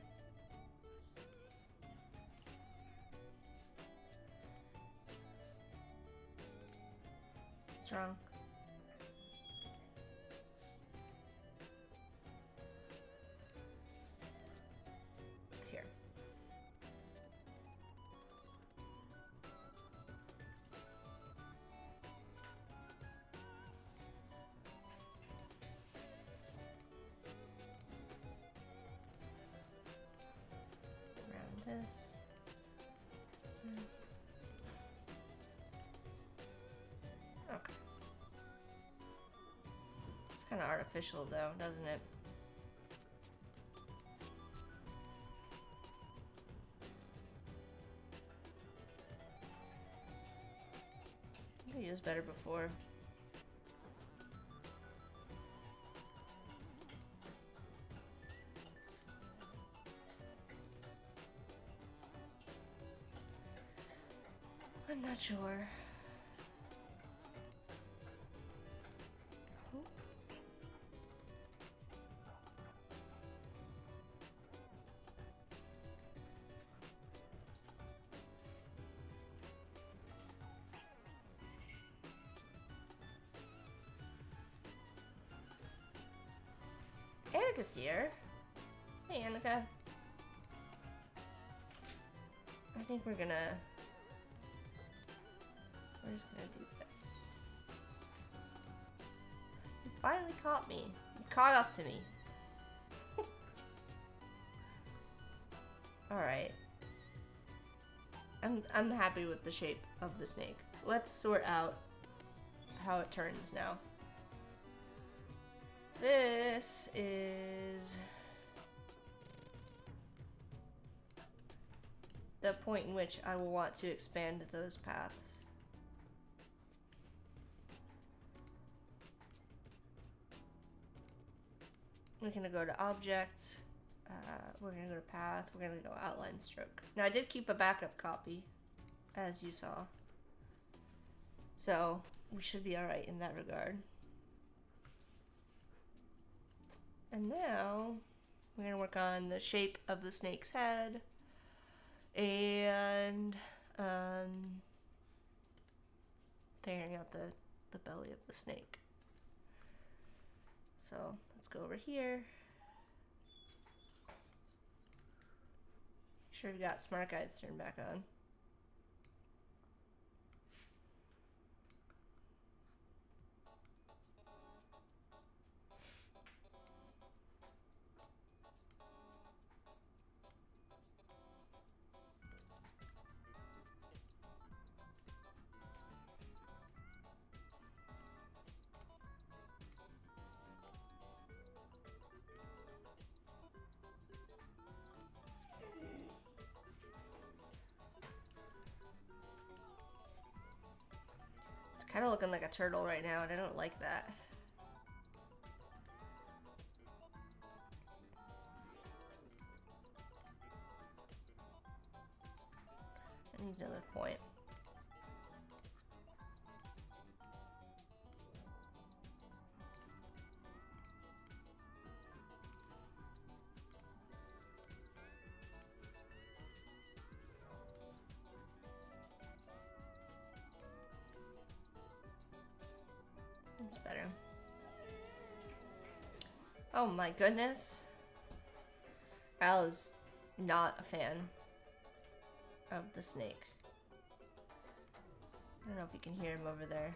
What's wrong? Here. This. Okay. Kind of artificial though, doesn't it? I think it was better before. I'm not sure. Annika's here. Hey, Annika. I think we're just gonna do this. You finally caught me. You caught up to me. Alright. I'm happy with the shape of the snake. Let's sort out how it turns now. This is the point in which I will want to expand those paths. We're gonna go to object, we're gonna go to path, we're gonna go outline stroke. Now I did keep a backup copy, as you saw. So we should be alright in that regard. And now we're gonna work on the shape of the snake's head and figuring out the belly of the snake. So let's go over here. Make sure we've got smart guides turned back on. Kind of looking like a turtle right now, and I don't like that. That needs another point. It's better. Oh my goodness. Al is not a fan of the snake. I don't know if you can hear him over there.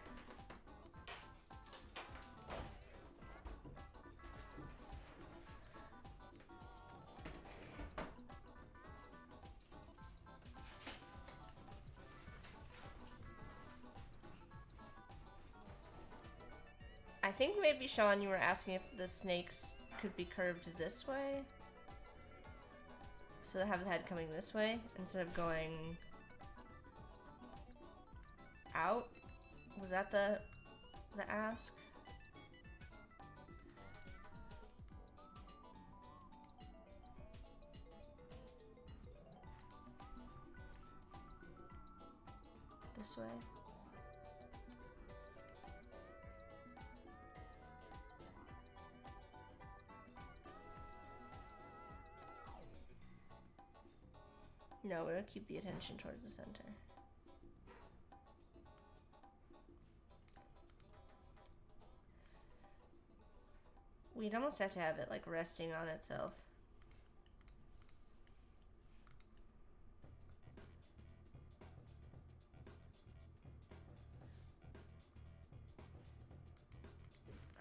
I think maybe, Sean, you were asking if the snakes could be curved this way. So they have the head coming this way instead of going out. Was that the ask? This way. No, we're gonna keep the attention towards the center. We'd almost have to have it like resting on itself.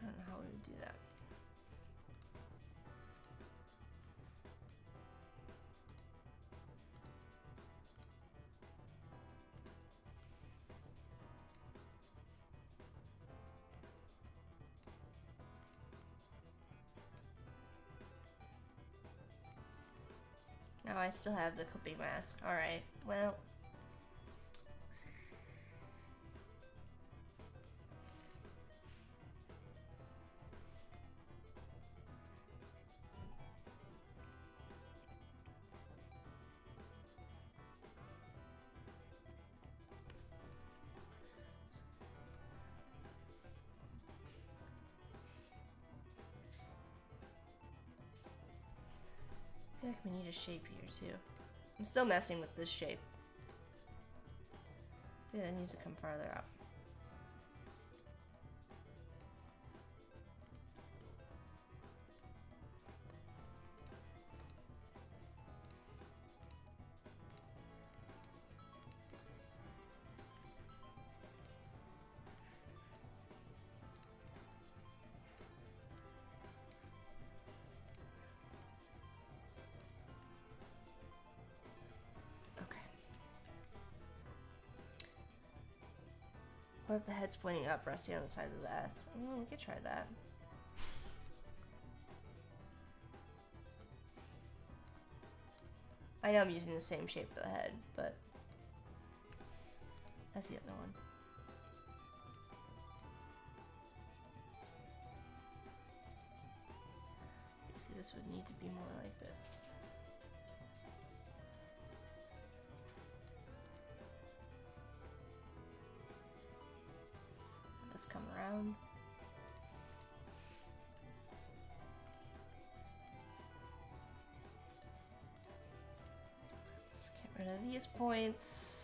I don't know how we would do that. Now I still have the clipping mask. Alright, well. I feel like we need a shape here too. I'm still messing with this shape. Yeah, it needs to come farther out. What if the head's pointing up, resting on the side of the ass? We could try that. I know I'm using the same shape for the head, but that's the other one. You see, this would need to be more like this. Let's come around. Let's get rid of these points.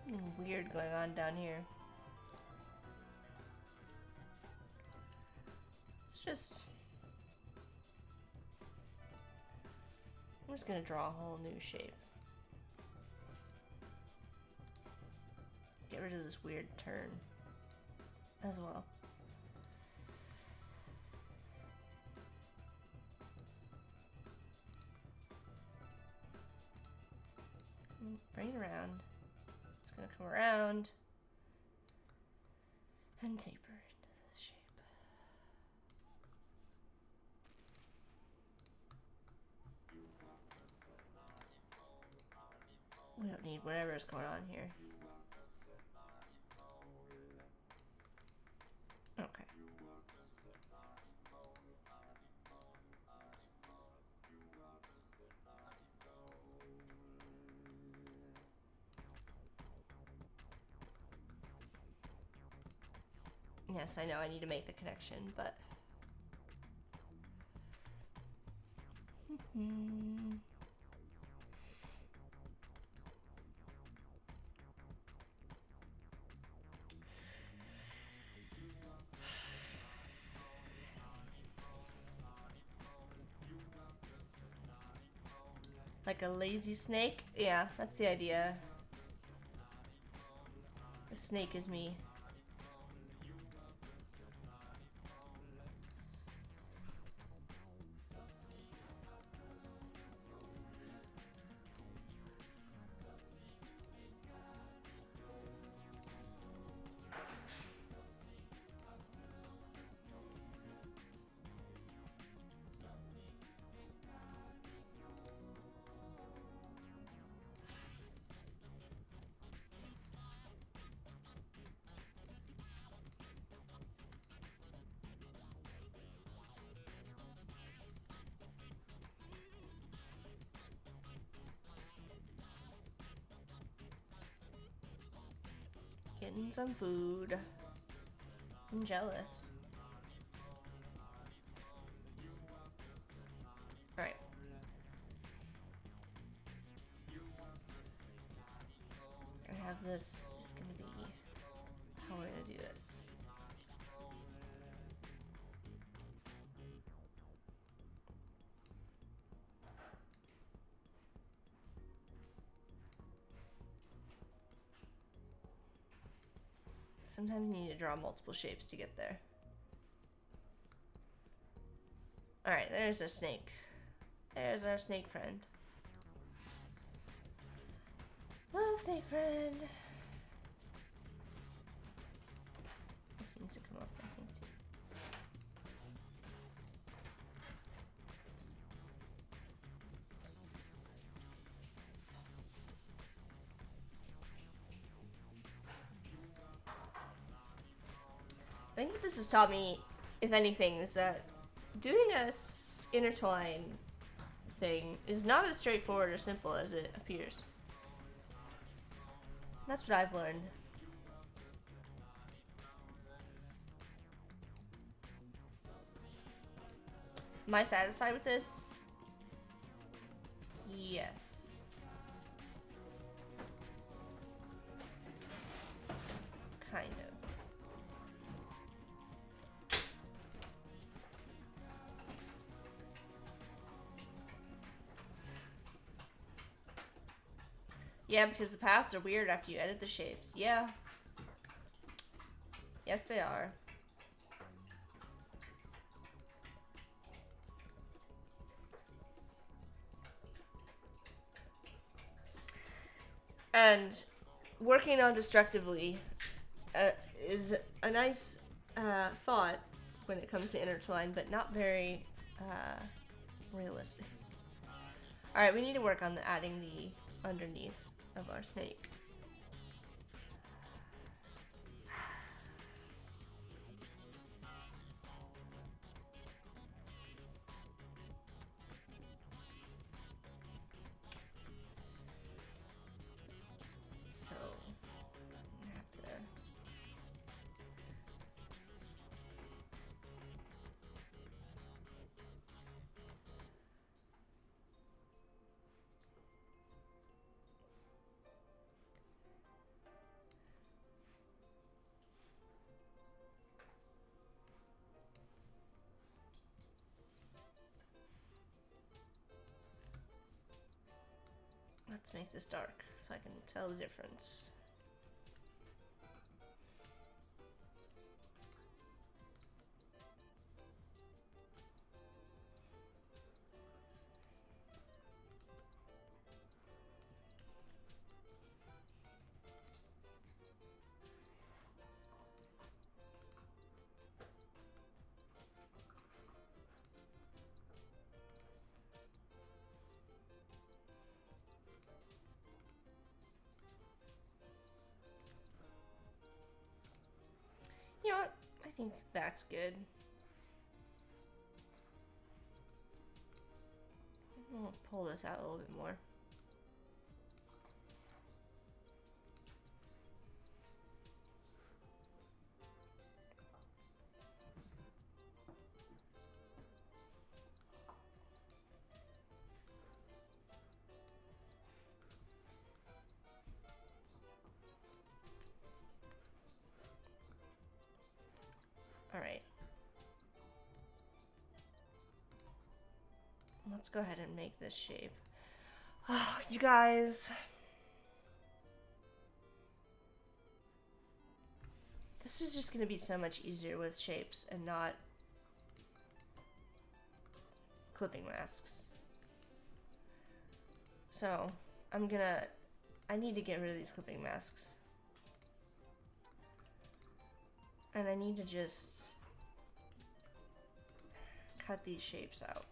Something weird going on down here. It's just... I'm just gonna draw a whole new shape. Get rid of this weird turn as well. Bring it around. It's gonna come around and taper into this shape. We don't need whatever's going on here. Okay. Yes, I know I need to make the connection, but... Like a lazy snake? Yeah, that's the idea. The snake is me. Getting some food. I'm jealous. this is going to be how we're going to do this. Sometimes you need to draw multiple shapes to get there. Alright, there's a snake. There's our snake friend. Little snake friend. This needs to come up, I think, too. I think what this has taught me, if anything, is that doing a intertwine thing is not as straightforward or simple as it appears. That's what I've learned. Am I satisfied with this? Yes. Kind of. Yeah, because the paths are weird after you edit the shapes. Yeah. Yes, they are. And working non-destructively is a nice thought when it comes to intertwine, but not very realistic. Alright, we need to work on adding the underneath of our snake. So, I'm gonna have to... Let's make this dark so I can tell the difference. You know what? I think that's good. I'll pull this out a little bit more. Alright. Let's go ahead and make this shape. Oh, you guys. This is just going to be so much easier with shapes and not clipping masks. So, I need to get rid of these clipping masks. And I need to just cut these shapes out.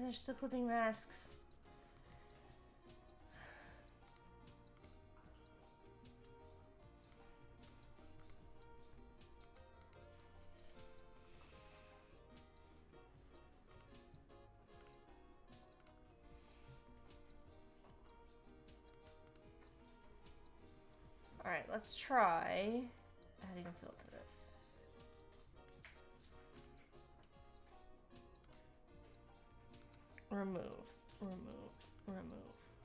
they're still clipping masks. Alright, let's try adding a fill to this. Remove, remove, remove.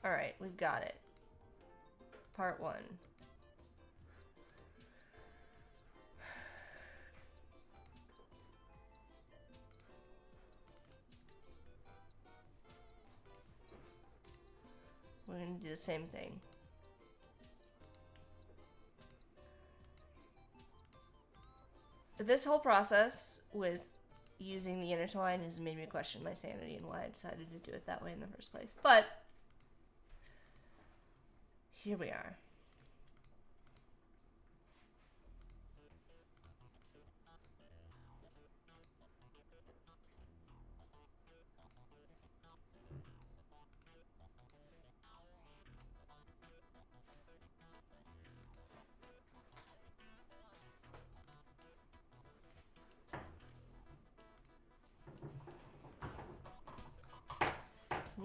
Alright, we've got it. Part 1. We're going to do the same thing. This whole process with using the intertwine has made me question my sanity and why I decided to do it that way in the first place. But here we are.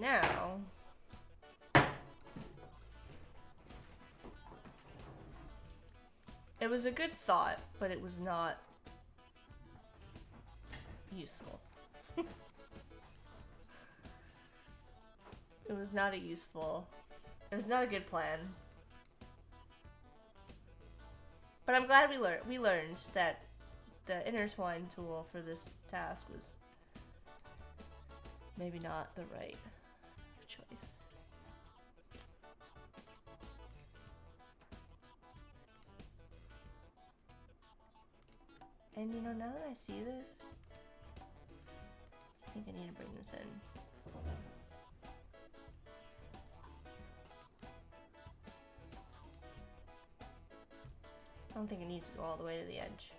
Now, it was a good thought, but it was not useful. It was not a good plan. But I'm glad we learned that the intertwine tool for this task was maybe not the right choice. And you know, now that I see this, I think I need to bring this in. I don't think it needs to go all the way to the edge.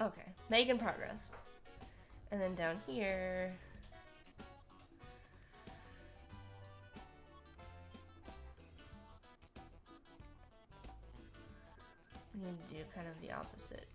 Okay, making progress. And then down here, we need to do kind of the opposite.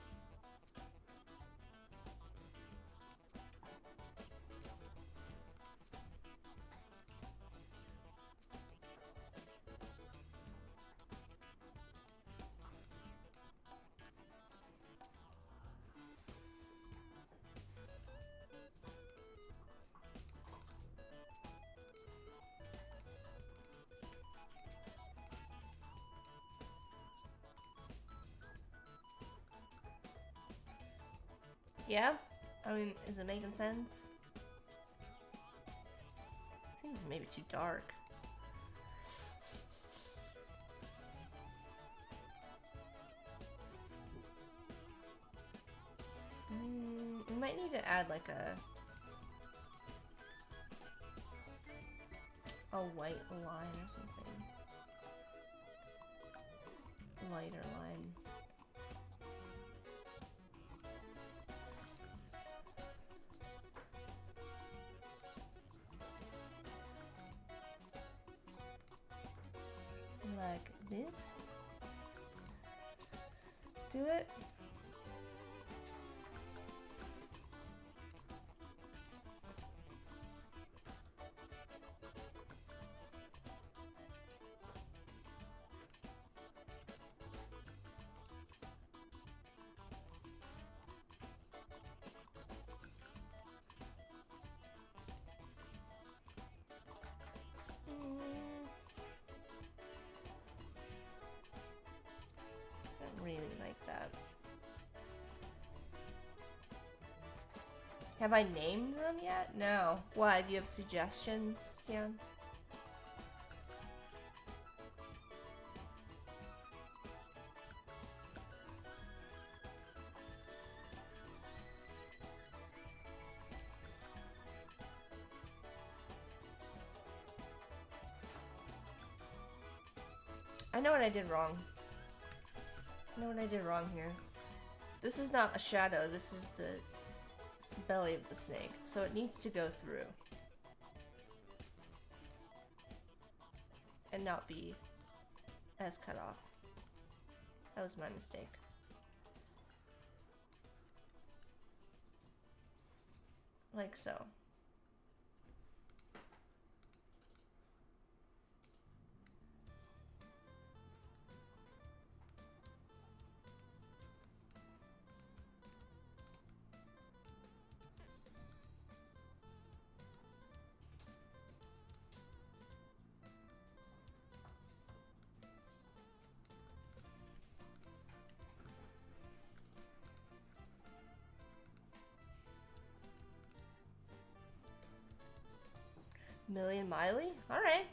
Yeah? I mean, is it making sense? I think it's maybe too dark. We might need to add like a white line or something. Lighter line. Like this. Do it. Really like that. Have I named them yet? No. Why? Do you have suggestions, Yoann? I know what I did wrong. I know what I did wrong here. This is not a shadow, this is the belly of the snake, so it needs to go through. And not be as cut off. That was my mistake. Like so. Million Miley? Alright.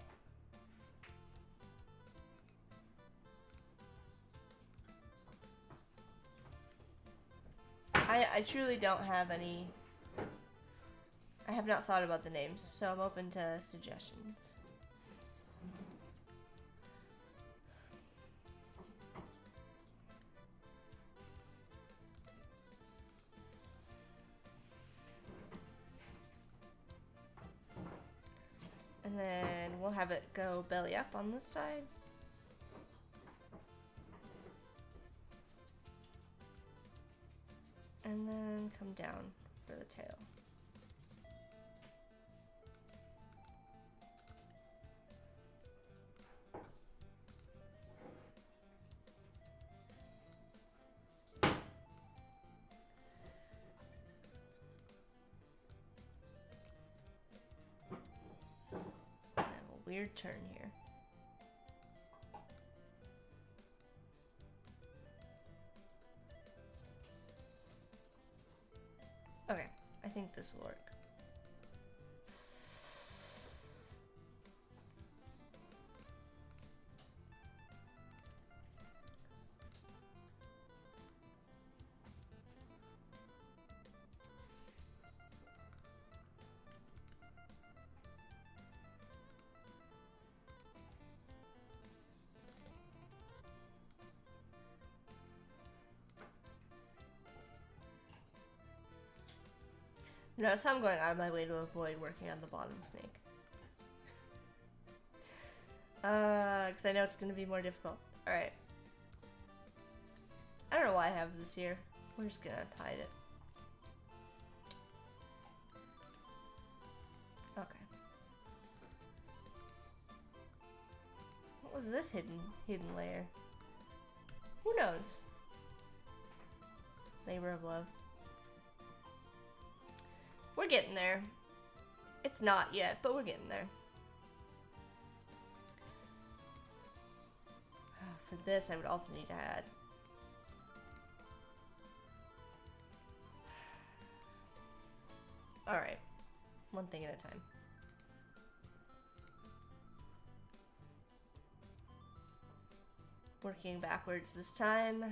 I truly don't have any... I have not thought about the names, so I'm open to suggestions. And then we'll have it go belly up on this side. And then come down for the tail. I have a weird turn here. Okay, I think this will work. Notice how I'm going out of my way to avoid working on the bottom snake. Because I know it's going to be more difficult. Alright. I don't know why I have this here. We're just going to hide it. Okay. What was this hidden layer? Who knows? Labor of love. We're getting there. It's not yet, but we're getting there. For this, I would also need to add. Alright. One thing at a time. Working backwards this time.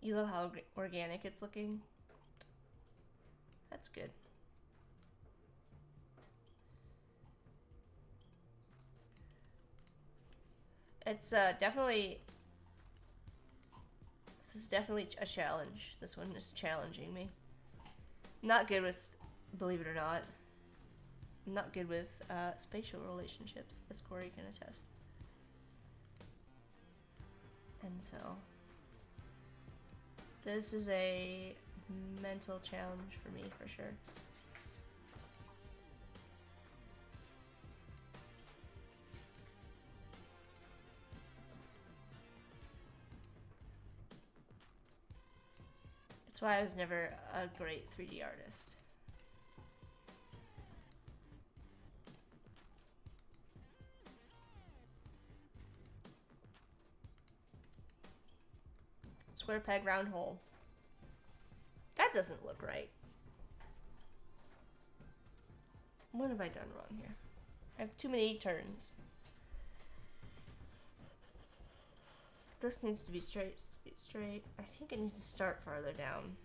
You love how organic it's looking? That's good. It's definitely... This is definitely a challenge. This one is challenging me. I'm not good with, believe it or not, I'm not good with spatial relationships, as Corey can attest. And so... This is a mental challenge for me, for sure. It's why I was never a great 3D artist. Square peg, round hole. That doesn't look right. What have I done wrong here? I have too many turns. This needs to be straight. Straight. I think it needs to start farther down.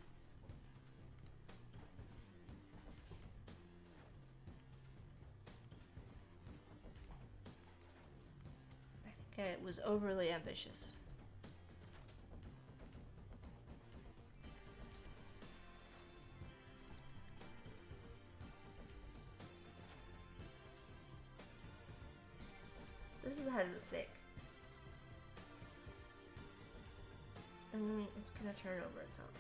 I think it was overly ambitious. This is the head of the snake. And then it's gonna turn over itself.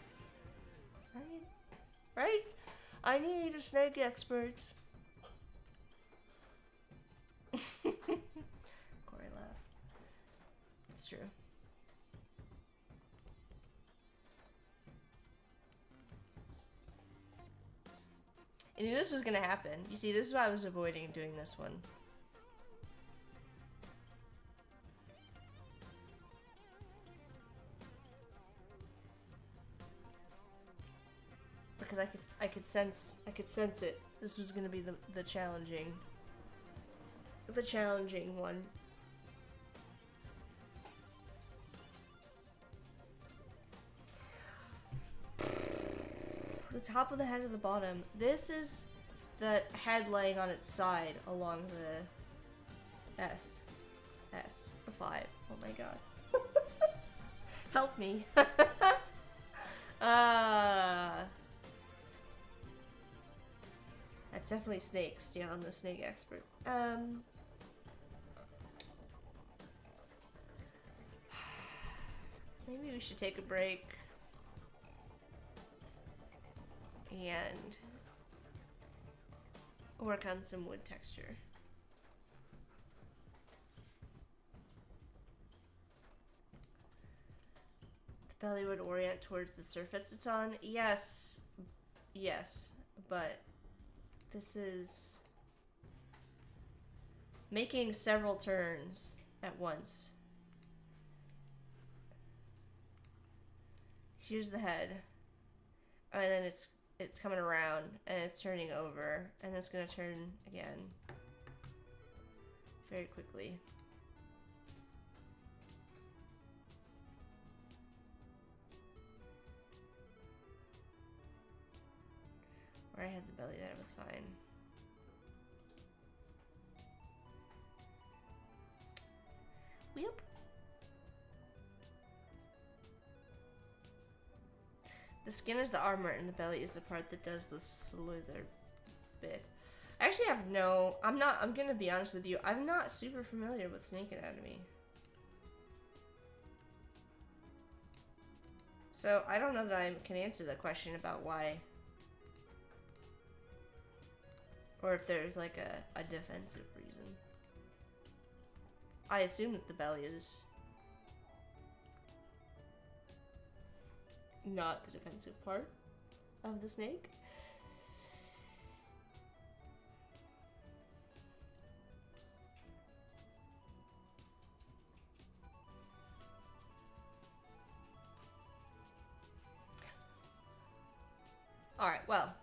Right? Right? I need a snake expert. Corey laughed. It's true. I knew this was gonna happen. You see, this is why I was avoiding doing this one. Because I could sense it. This was gonna be the challenging one. The top of the head or the bottom. This is the head laying on its side along the S. The 5. Oh my god. Help me. That's definitely snakes. Yeah, I'm the snake expert. Maybe we should take a break and work on some wood texture. The belly would orient towards the surface it's on. Yes, but this is making several turns at once. Here's the head, and then it's coming around, and it's turning over, and it's gonna turn again very quickly. Where I had the belly, that was fine. Whoop. The skin is the armor, and the belly is the part that does the slither bit. I actually have no... I'm gonna be honest with you. I'm not super familiar with snake anatomy. So, I don't know that I can answer the question about why. Or if there's like a defensive reason. I assume that the belly is not the defensive part of the snake. Alright, well.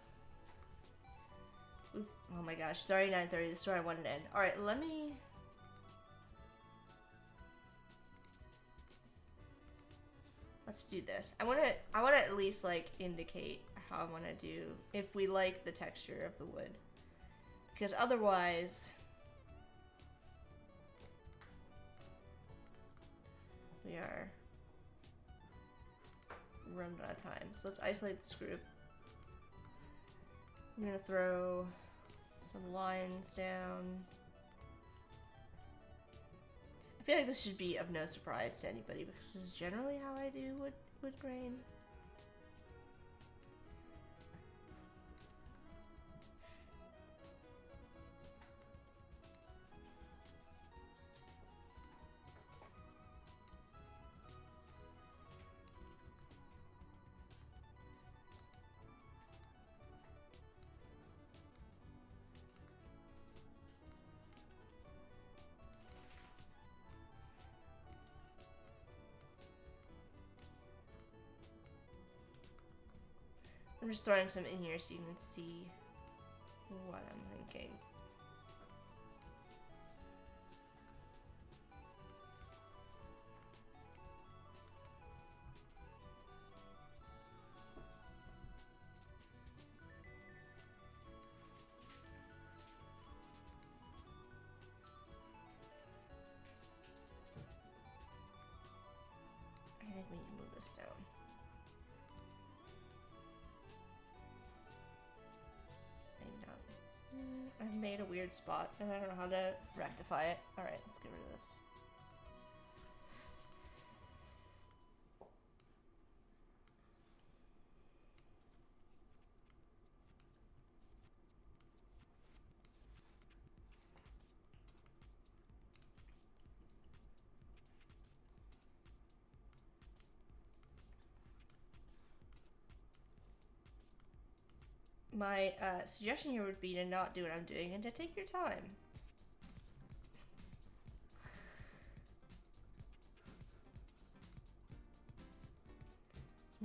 Oof, oh my gosh, sorry 9:30, this is where I wanted to end. Alright, let me... Let's do this. I wanna at least like indicate how I wanna do if we like the texture of the wood. Because otherwise we are running out of time. So let's isolate this group. I'm gonna throw some lines down. I feel like this should be of no surprise to anybody because this is generally how I do wood grain. I'm just throwing some in here so you can see what I'm thinking. this down. I've made a weird spot and I don't know how to rectify it. Alright, let's get rid of this. My suggestion here would be to not do what I'm doing and to take your time.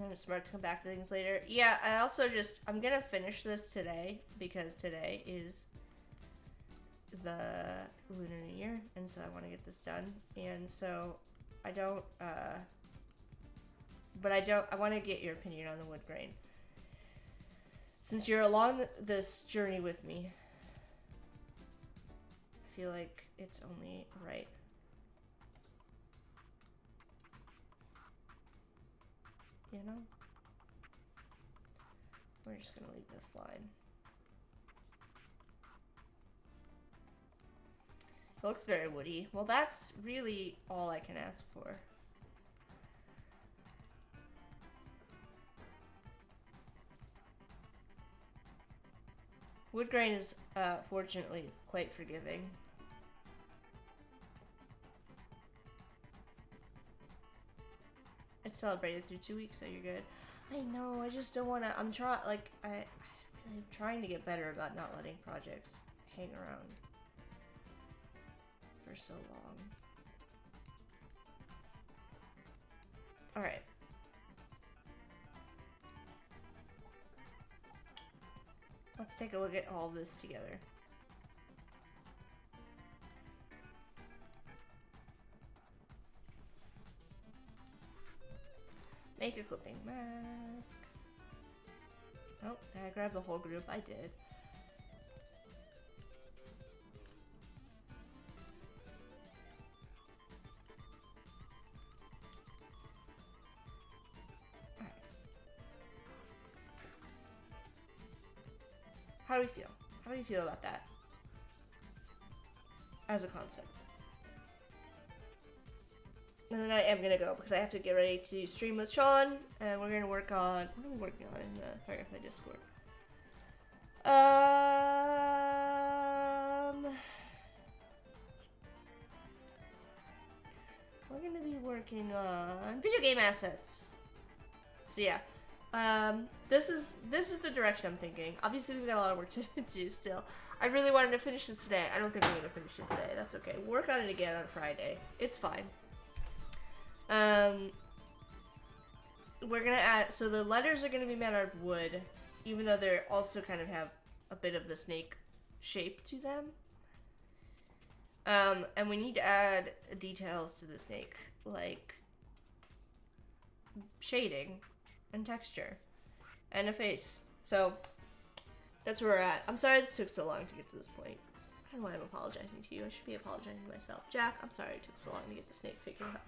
I'm smart to come back to things later. Yeah, I also I'm gonna finish this today because today is the Lunar New Year, and so I want to get this done. And so I want to get your opinion on the wood grain. Since you're along this journey with me, I feel like it's only right. You know? We're just gonna leave this line. It looks very woody. Well, that's really all I can ask for. Wood grain is, fortunately, quite forgiving. It's celebrated through 2 weeks, so you're good. I know, I just don't want to, I'm trying to get better about not letting projects hang around for so long. Alright. Let's take a look at all of this together. Make a clipping mask. Oh, did I grab the whole group? I did. How do we feel? How do you feel about that? As a concept. And then I am gonna go because I have to get ready to stream with Sean, and we're gonna work on, what are we working on in the Firefly Discord? We're gonna be working on video game assets. So yeah. This is the direction I'm thinking. Obviously, we've got a lot of work to do still. I really wanted to finish this today. I don't think we're gonna finish it today. That's okay. We'll work on it again on Friday. It's fine. We're gonna add, so the letters are gonna be made out of wood, even though they also kind of have a bit of the snake shape to them. And we need to add details to the snake, like shading and texture and a face. So that's where we're at. I'm sorry this took so long to get to this point. I don't know why I'm apologizing to you. I should be apologizing to myself. Jack, I'm sorry it took so long to get the snake figured out.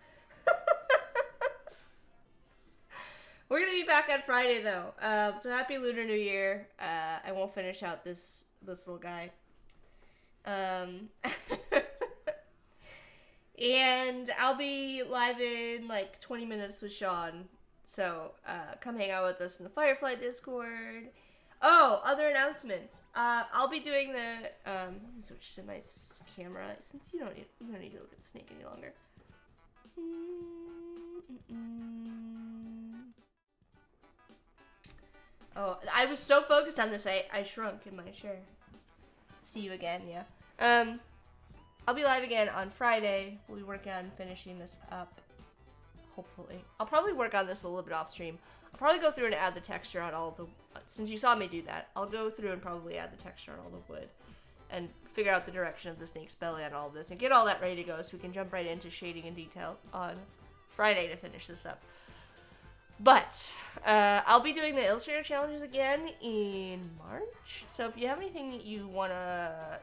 We're gonna be back on Friday though. So happy Lunar New Year. I won't finish out this little guy. And I'll be live in like 20 minutes with Sean. So come hang out with us in the Firefly Discord. Oh, other announcements. I'll be doing the let me switch to my camera since you don't need to look at the snake any longer. Oh, I was so focused on this, I shrunk in my chair. See you again, yeah. I'll be live again on Friday. We'll be working on finishing this up, hopefully. I'll probably work on this a little bit off stream. I'll probably go through and add the texture on all the, since you saw me do that, I'll go through and probably add the texture on all the wood and figure out the direction of the snake's belly on all of this and get all that ready to go so we can jump right into shading and detail on Friday to finish this up. But I'll be doing the Illustrator challenges again in March. So if you have anything that you want to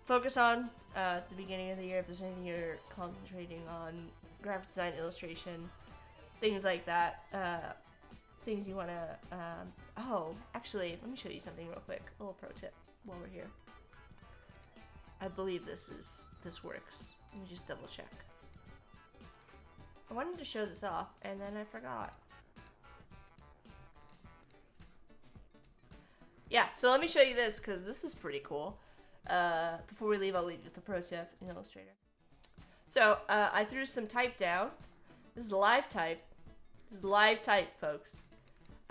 focus on at the beginning of the year, if there's anything you're concentrating on, graphic design, illustration, things like that. Things you want to, oh, actually, let me show you something real quick. A little pro tip while we're here. I believe this works. Let me just double check. I wanted to show this off, and then I forgot. Yeah, so let me show you this, because this is pretty cool. Before we leave, I'll leave you with a pro tip in Illustrator. So, I threw some type down. This is live type. This is live type, folks.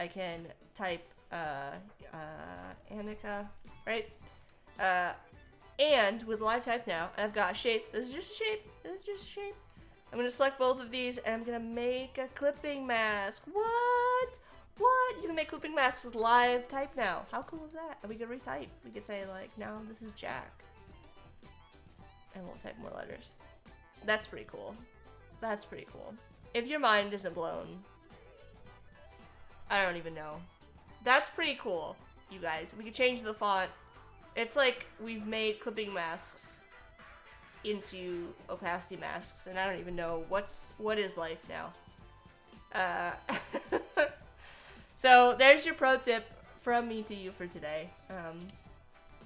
I can type, Annika, right? And with live type now, I've got a shape. This is just a shape. This is just a shape. I'm gonna select both of these, and I'm gonna make a clipping mask. What? What? You can make clipping masks with live type now. How cool is that? And we can retype. We could say, like, now this is Jack. And we'll type more letters. That's pretty cool. That's pretty cool. If your mind isn't blown, I don't even know. That's pretty cool, you guys. We could change the font. It's like we've made clipping masks into opacity masks, and I don't even know what is life now. So there's your pro tip from me to you for today.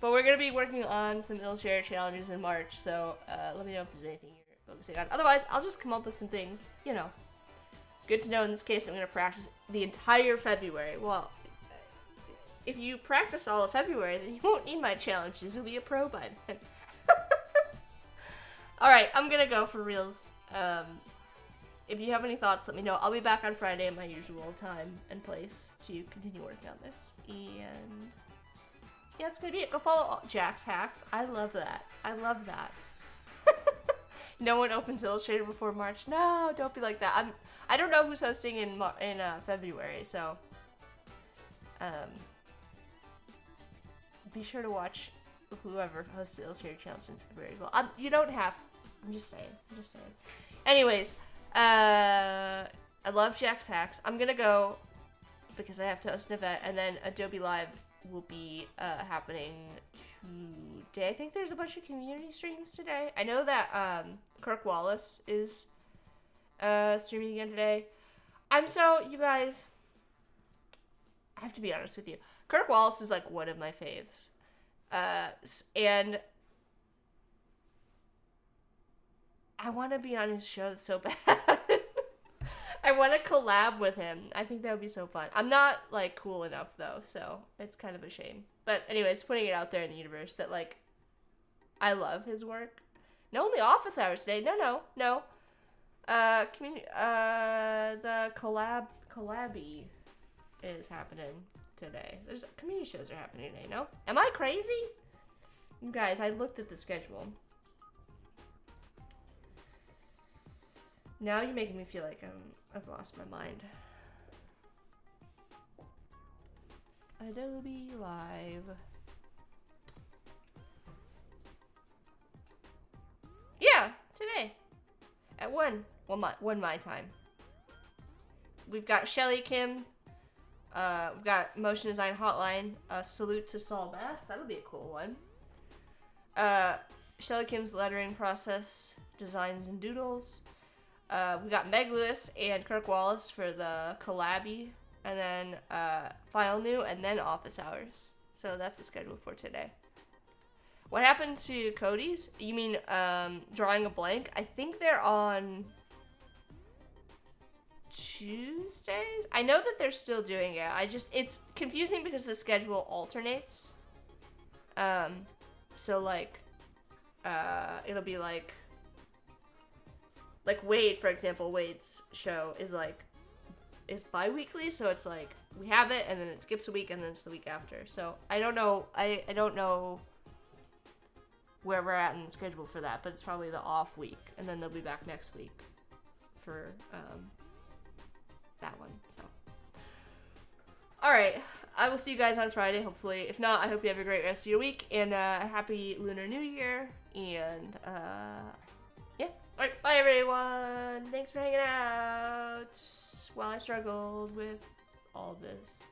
But we're gonna be working on some Illustrator challenges in March, so let me know if there's anything you're focusing on. Otherwise, I'll just come up with some things, you know. Good to know in this case. I'm gonna practice the entire February. Well, if you practice all of February, then you won't need my challenges. You'll be a pro by then. Alright, I'm gonna go for reals. If you have any thoughts, let me know. I'll be back on Friday at my usual time and place to continue working on this. And yeah, that's gonna be it. Go follow Jack's Hacks. I love that. I love that. No one opens Illustrator before March. No, don't be like that. I don't know who's hosting in February, so be sure to watch whoever hosts the Illustrator Challenge in February as well. You don't have. I'm just saying. I'm just saying. Anyways, I love Jack's Hacks. I'm gonna go because I have to host an event, and then Adobe Live will be happening today. I think there's a bunch of community streams today. I know that Kirk Wallace is streaming again today. You guys, I have to be honest with you. Kirk Wallace is like one of my faves. And I want to be on his show so bad. I want to collab with him. I think that would be so fun. I'm not, like, cool enough, though, so it's kind of a shame. But anyways, putting it out there in the universe that, like, I love his work. No, only office hours today. No. The collabby is happening today. There's community shows are happening today, no? Am I crazy? You guys, I looked at the schedule. Now you're making me feel like I've lost my mind. Adobe Live. Yeah, today. At 1 my time. We've got Shelly Kim. We've got Motion Design Hotline. Salute to Saul Bass. That'll be a cool one. Shelly Kim's lettering process, designs and doodles. We got Meg Lewis and Kirk Wallace for the collabby, and then File New, and then office hours. So that's the schedule for today. What happened to Cody's? You mean drawing a blank? I think they're on Tuesdays. I know that they're still doing it. It's confusing because the schedule alternates. So like, it'll be like Wade, for example. Wade's show is bi-weekly, so it's like we have it and then it skips a week and then it's the week after. So I don't know. I don't know where we're at in the schedule for that, but it's probably the off week, and then they'll be back next week for that one. So all right, I will see you guys on Friday, hopefully. If not, I hope you have a great rest of your week, and a happy Lunar New Year, and yeah. All right, bye everyone. Thanks for hanging out while I struggled with all this.